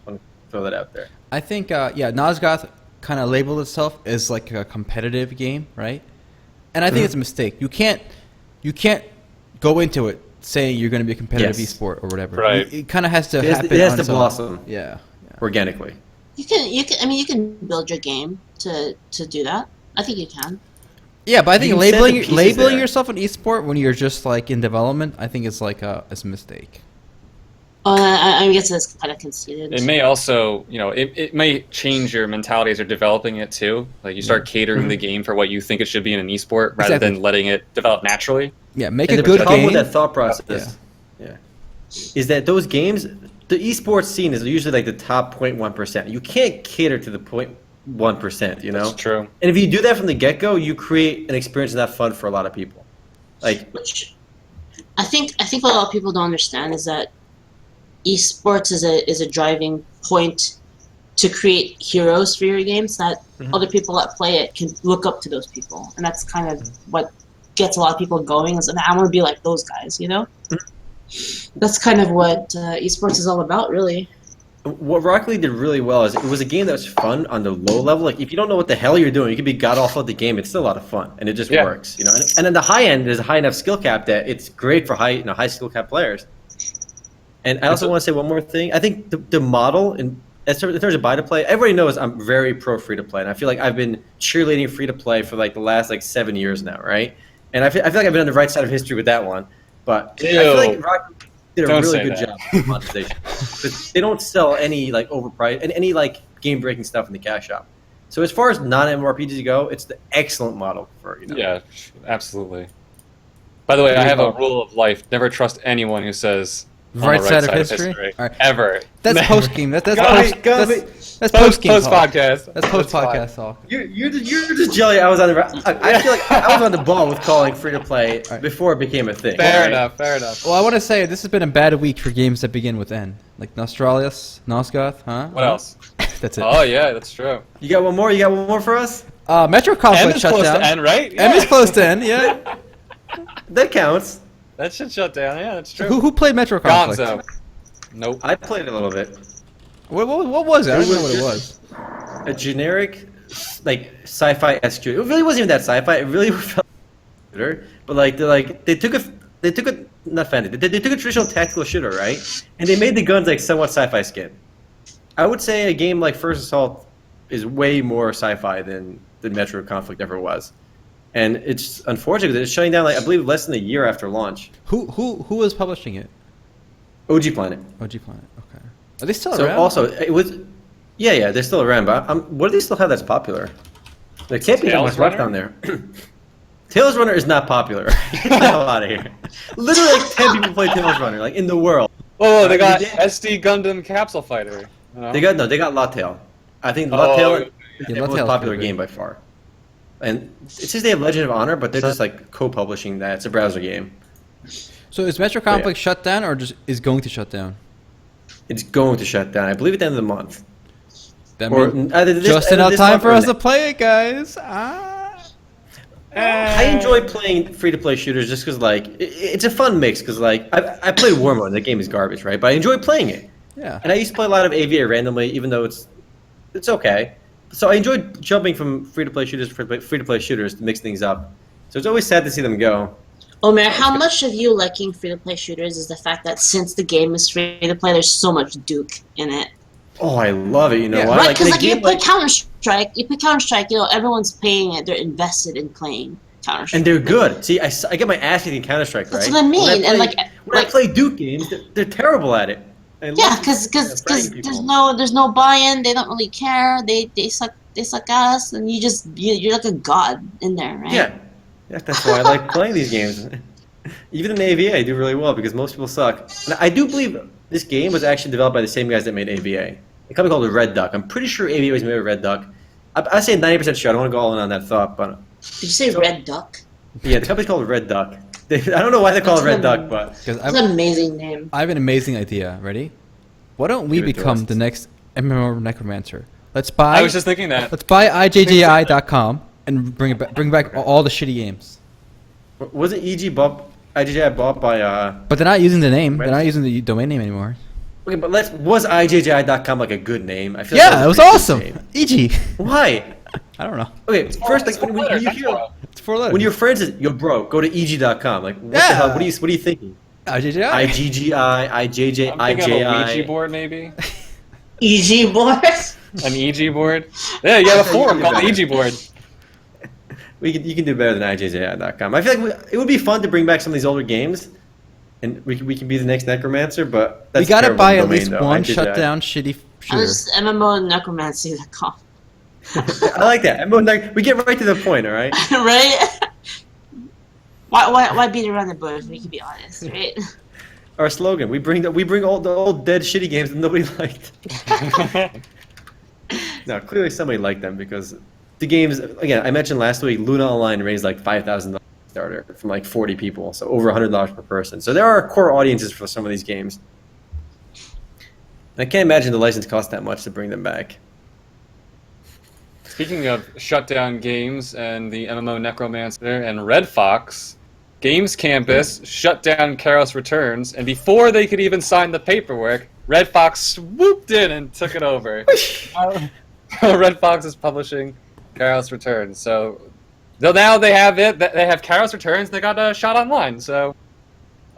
I want to throw that out there. I think Nosgoth kind of labeled itself as like a competitive game, right? And I think it's a mistake. You can't go into it saying you're going to be a competitive esport or whatever. Right. It kind of has to happen. It has on to its own. blossom. Yeah. Organically. You can build your game to do that. I think you can. Yeah, but I think You can set the pieces labeling there. yourself an esport when you're just like in development, I think it's like it's a mistake. I guess that's kind of conceited. It may also, it may change your mentality as you're developing it too. Like you start catering the game for what you think it should be in an esport rather than letting it develop naturally. Yeah, make And a the good problem game. with that thought process, is that those games, the esports scene is usually like the top 0.1%. You can't cater to the 0.1%. You know, That's true. And if you do that from the get-go, you create an experience that's not fun for a lot of people. Like, Which I think what a lot of people don't understand is that esports is a driving point to create heroes for your games that other people that play it can look up to those people, and that's kind of what gets a lot of people going. Is I want to be like those guys, you know. That's kind of what esports is all about, really. what Rocket League did really well is it was a game that was fun on the low level. Like, if you don't know what the hell you're doing, you can be god awful at the game. It's still a lot of fun, and it just works, you know. And then the high end, there's a high enough skill cap that it's great for high skill cap players. And I also want to say one more thing. I think the model in terms of buy to play, everybody knows I'm very pro free to play, and I feel like I've been cheerleading free to play for like the last 7 years now, right? And I feel like I've been on the right side of history with that one. But I feel like Rocket League did a really good job with monetization. But they don't sell any overpriced and any game breaking stuff in the cash shop. So as far as non MMORPGs go, it's the excellent model for Yeah, absolutely. By the way, I have a rule of life: never trust anyone who says Right side of history? All right. Ever. That's Never. post game. That's post game. Post podcast. That's post podcast talk. You're just jelly. I feel like I was on the ball with calling free to play before it became a thing. Fair enough. Well, I want to say this has been a bad week for games that begin with N, like Nostalrius, Nosgoth, huh? What else? That's it. Oh yeah, that's true. You got one more? You got one more for us? Metro M Conflict is shut close down. to N, right? M is close to N. Yeah. That counts. That should shut down. Yeah, that's true. Who played Metro Conflict? Gonzo. Nope. I played a little bit. What was it? I don't know what it was. A generic, sci-fi SQ. It really wasn't even that sci-fi. It really felt shooter. But they took a not fantasy. They took a traditional tactical shooter, right? And they made the guns somewhat sci-fi skin. I would say a game like First Assault is way more sci-fi than Metro Conflict ever was. And it's unfortunate because it's shutting down I believe less than a year after launch. Who was publishing it? OG Planet. OG Planet. Okay. Are they still So around? also it was, yeah, they're still around. But what do they still have that's popular? There can't be that much left down there. Tails Runner is not popular. Get the hell out of here. Literally 10 people play Tails Runner in the world. Oh, they got SD Gundam Capsule Fighter. You know? They got Lottail. I think Lottail is the most Lottail's popular pretty game by far. And it says they have Legend of Honor, but they're just co-publishing that. It's a browser game. So is Metro Conflict shut down or just is going to shut down? It's going to shut down. I believe at the end of the month. That Or means just enough time for us to play it, guys. I enjoy playing free-to-play shooters just because it's a fun mix. Because I played War Mode, and the game is garbage, right? But I enjoy playing it. Yeah. And I used to play a lot of AVA randomly, even though it's okay. So I enjoyed jumping from free-to-play shooters to free-to-play shooters to mix things up. So it's always sad to see them go. Omer, how much of you liking free-to-play shooters is the fact that since the game is free-to-play, there's so much Duke in it? Oh, I love it. You know why? Right, because you play Counter-Strike, everyone's paying it. They're invested in playing Counter-Strike. And they're good. See, I get my ass kicked in Counter-Strike, right? That's what I mean. When I play Duke games, they're terrible at it. Yeah, because there's no buy-in. They don't really care. They suck ass, and you're like a god in there, right? Yeah, that's why I like playing these games. Even in AVA, I do really well because most people suck. And I do believe this game was actually developed by the same guys that made AVA. A company called Red Duck. I'm pretty sure AVA was made by Red Duck. I say 90% sure. I don't want to go all in on that thought, but Did you say Red Duck? yeah, the company's called Red Duck. I don't know why they call it Red Duck, but Because That's an amazing name. I have an amazing idea. Ready? Why don't we Give it to become us. the next MMO necromancer? Let's buy. I was just thinking that. Let's buy IJJI.com and bring back all the shitty games. wasn't IJJ bought by But they're not using the name. They're Red- not using the domain name anymore. Okay, but was IJJ.com like a good name? I feel Yeah, it was a pretty good awesome. name. EG. Why? I don't know. Okay, first like It's four when letters, you that's hear why. It's 4 letters. when your friends is yo bro, go to EG.com. Like what the Yeah. hell? What are you thinking? IJJI. IGGI, IJJ, I'm thinking of a Ouija IJI. board, maybe. Easy boys. An EG board. Yeah, you have a forum called the EG board. You can do better than IJJ.com. I feel like it would be fun to bring back some of these older games, and we can be the next Necromancer. But that's We gotta terrible buy at domain, least though. one IJJ. shutdown shitty I shooter. was MMOnecromancy.com. I like that. We get right to the point. All right. Right? Why beat around the bush? We can be honest, right? Our slogan: we bring all the old dead shitty games that nobody liked. No, clearly somebody liked them because the games. Again, I mentioned last week, Luna Online raised like $5,000 starter from like 40 people, so over $100 per person. So there are core audiences for some of these games. And I can't imagine the license cost that much to bring them back. Speaking of shutdown games and the MMO Necromancer and RedFox, Games Campus shut down Karos Returns, and before they could even sign the paperwork, RedFox swooped in and took it over. RedFox is publishing Karos Returns, so now they have it. They have Karos Returns. They got a Shot Online. So,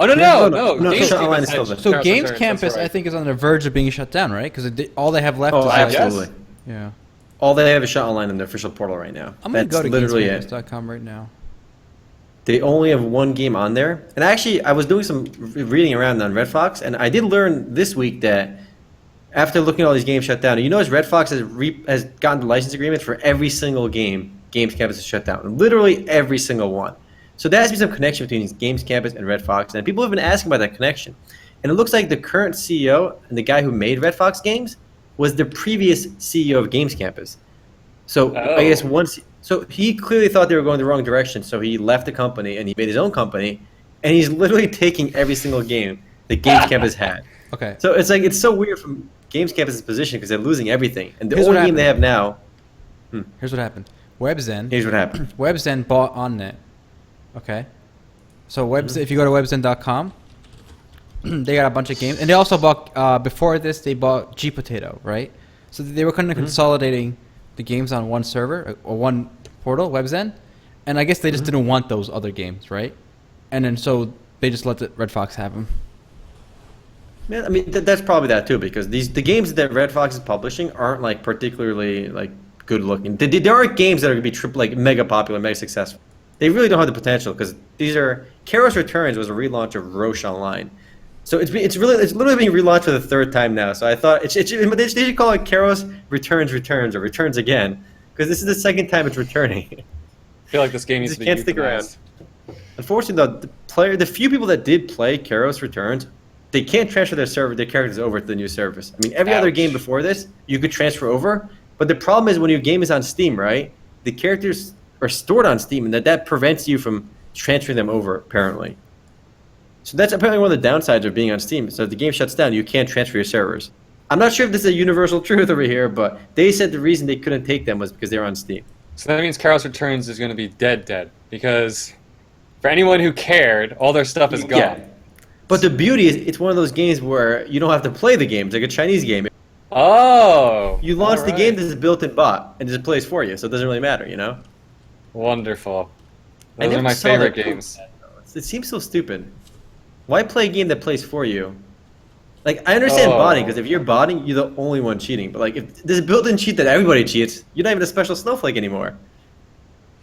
no, Games Shot Online Campus is still had there. So Karos Games Returns, Campus, that's right. I think, is on the verge of being shut down, right? Because all they have left Oh, is absolutely. yeah. All they have is Shot Online in their official portal right now. I'm gonna That's go to literally it. GamesCampus.com right now. They only have one game on there. And actually, I was doing some reading around on RedFox, and I did learn this week that after looking at all these games shut down, you notice RedFox has gotten the license agreements for every single game Games Campus has shut down. Literally every single one. So there has to be some connection between Games Campus and RedFox, and people have been asking about that connection. And it looks like the current CEO and the guy who made RedFox games was the previous CEO of Games Campus. So I guess so he clearly thought they were going the wrong direction, so he left the company and he made his own company, and he's literally taking every single game that Games Campus had. Okay. So it's so weird from Games Campus's position because they're losing everything, and the Here's only what game they have now. Here's what happened. WebZen. Here's what happened. WebZen bought OnNet. Okay. So if you go to webzen.com, they got a bunch of games, and they also bought before this they bought GPotato, right? So they were kind of consolidating the games on one server or one portal, WebZen, and I guess they just didn't want those other games, right? And then so they just let the RedFox have them. Yeah, I mean that's probably that too because the games that RedFox is publishing aren't like particularly like good looking. There are games that are gonna be like mega popular, mega successful. They really don't have the potential because these are Karos Returns was a relaunch of Roche Online, so it's literally being relaunched for the third time now. So I thought they should call it Karos Returns or Returns Again because this is the second time it's returning. I feel like this game needs Just to be can't stick around. euthanized. Unfortunately, though, the few people that did play Karos Returns, they can't transfer their characters over to the new service. I mean, every other Ouch. game before this, you could transfer over, but the problem is when your game is on Steam, right? The characters are stored on Steam, and that prevents you from transferring them over, apparently. So that's apparently one of the downsides of being on Steam. So if the game shuts down, you can't transfer your servers. I'm not sure if this is a universal truth over here, but they said the reason they couldn't take them was because they were on Steam. So that means Karos Returns is going to be dead because for anyone who cared, all their stuff is gone. Yeah. But the beauty is it's one of those games where you don't have to play the game. It's like a Chinese game. Oh! You launch the alright. game, there's a built-in bot, and it just plays for you, so it doesn't really matter, you know? Wonderful. I Those are never my saw favorite that. games. It seems so stupid. Why play a game that plays for you? Like, I understand botting, because if you're botting, you're the only one cheating. But, like, if there's a built-in cheat that everybody cheats, you're not even a special snowflake anymore.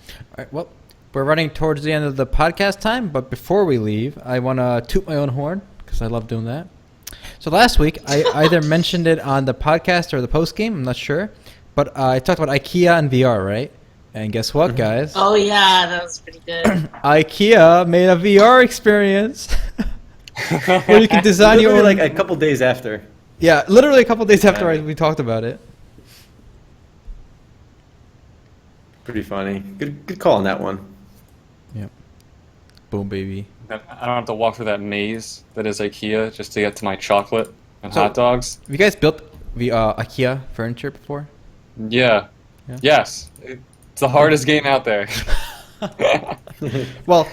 All right, well, we're running towards the end of the podcast time, but before we leave, I want to toot my own horn because I love doing that. So last week, I either mentioned it on the podcast or the post game, I'm not sure, but I talked about IKEA and VR, right? And guess what, guys? Oh yeah, that was pretty good. IKEA made a VR experience where you can design your own. Like a couple days after. Yeah, literally a couple days after we talked about it. Pretty funny. Good call on that one. Yep. Boom, baby. I don't have to walk through that maze that is IKEA just to get to my chocolate and hot dogs. Have you guys built the IKEA furniture before? Yeah. Yes. It's the hardest game out there. Well,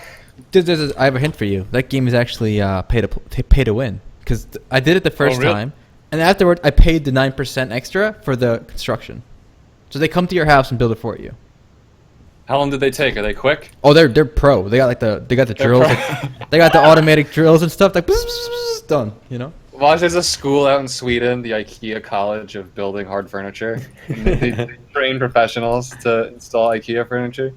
I have a hint for you. That game is actually pay to win. Because I did it the first really? time, and afterward I paid the 9% extra for the construction. So they come to your house and build it for you. How long did they take? Are they quick? Oh, they're pro. They got the drills. They got the automatic drills and stuff. Like done. You know. Well, there's a school out in Sweden, the IKEA College of Building Hard Furniture. They train professionals to install IKEA furniture.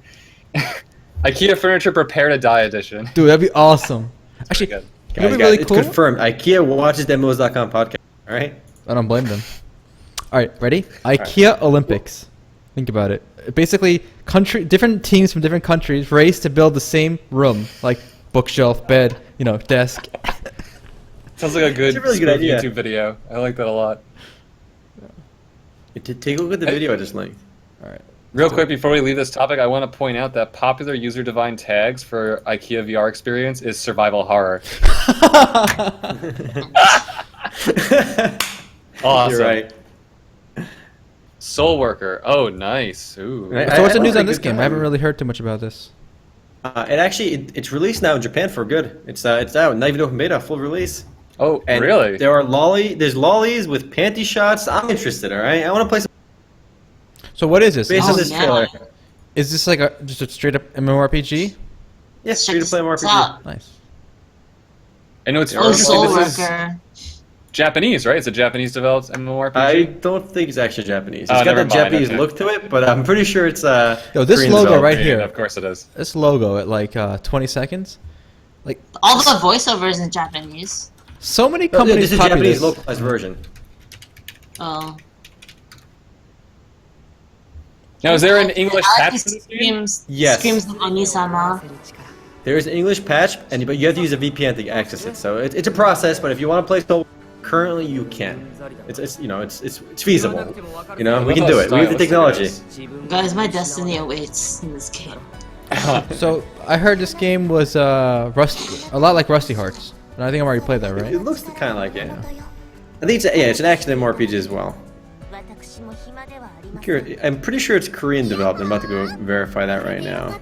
IKEA Furniture Prepare to Die edition. Dude, that'd be awesome. Actually, good. it'd be really cool. It's confirmed. IKEA watches the MMOs.com podcast. All right. I don't blame them. All right, ready? IKEA Olympics. Think about it. Basically, different teams from different countries race to build the same room, like bookshelf, bed, desk. Sounds like a good, really good idea. YouTube video. I like that a lot. Take a look at the video I just linked. All right. Real quick, before we leave this topic, I want to point out that popular user-defined tags for IKEA VR experience is survival horror. Awesome. You're right. Soul Worker. Oh, nice. Ooh. Right. So what's the I news like on this good game? I time. haven't really heard too much about this. It's released now in Japan for good. It's out. Not even open beta, full release. Oh, And really? there's lollies with panty shots. I'm interested. All right. I want to play some So what is this? based Oh, on this yeah. trailer. Is this like just a straight up MMORPG? Yes, Check free to play this RPG. out. Nice. I know it's Oh, Soul this is Worker. Japanese, right? It's a Japanese developed MMORPG. I don't think it's actually Japanese. It's Oh, got never that mind, Japanese okay. look to it, but I'm pretty sure it's Yo, this Korean logo developed. right here. Of course it is. This logo at like 20 seconds. All the voiceovers in Japanese. So many Oh, yeah, companies this is copy Japanese this. localized version. Oh. Now, is there an English patch Alex for this game? Yes. Screams like Oni-sama. There is an English patch, but you have to use a VPN to access it. So it's a process. But if you want to play Soul, currently you can. It's feasible. We can do it. We have the technology. Guys, my destiny awaits in this game. So I heard this game was a lot like Rusty Hearts, and I think I've already played that, right? It looks kind of like it. I think it's an action MMORPG as well. I'm pretty sure it's Korean developed. I'm about to go verify that right now.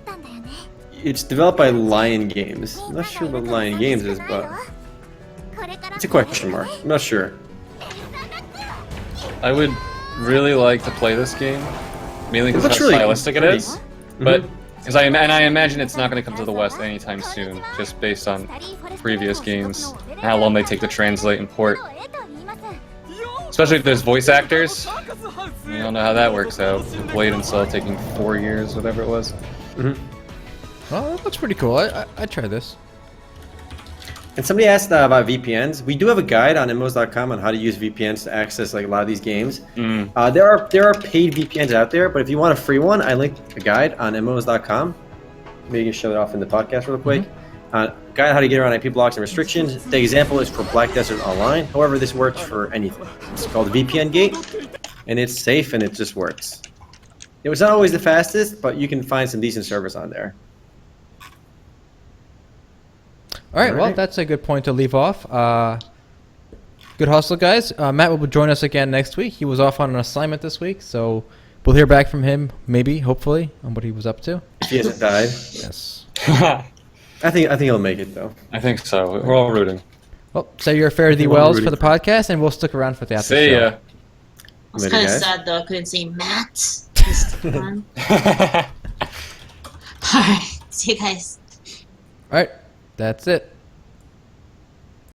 It's developed by Lion Games. I'm not sure what Lion Games is, but it's a question mark. I'm not sure. I would really like to play this game, mainly because looks how really stylistic it pretty. is. But because I imagine it's not going to come to the West anytime soon, just based on previous games and how long they take to translate and port. Especially if there's voice actors. I don't know how that works out. Blade and Soul taking 4 years, whatever it was. Well, that looks pretty cool. I'd try this. And somebody asked about VPNs. We do have a guide on MMOs.com on how to use VPNs to access like a lot of these games. There are paid VPNs out there, but if you want a free one, I linked a guide on MMOs.com. Maybe you can show it off in the podcast real quick. Guide on how to get around IP blocks and restrictions. The example is for Black Desert Online. However, this works for anything. It's called VPN Gate, and it's safe and it just works. It was not always the fastest, but you can find some decent service on there. All right, well, Alright. that's a good point to leave off. Good hustle, guys. Matt will join us again next week. He was off on an assignment this week, so we'll hear back from him, maybe, hopefully, on what he was up to. If he hasn't died, Yes. I think he'll make it though. I think so. We're all rooting. Well, say your fare thee Well, wells rooting for the podcast, and we'll stick around for the after See show. ya. I was Later, kind of guys. sad though. I couldn't say Matt this time. Alright, see you guys. All right, that's it.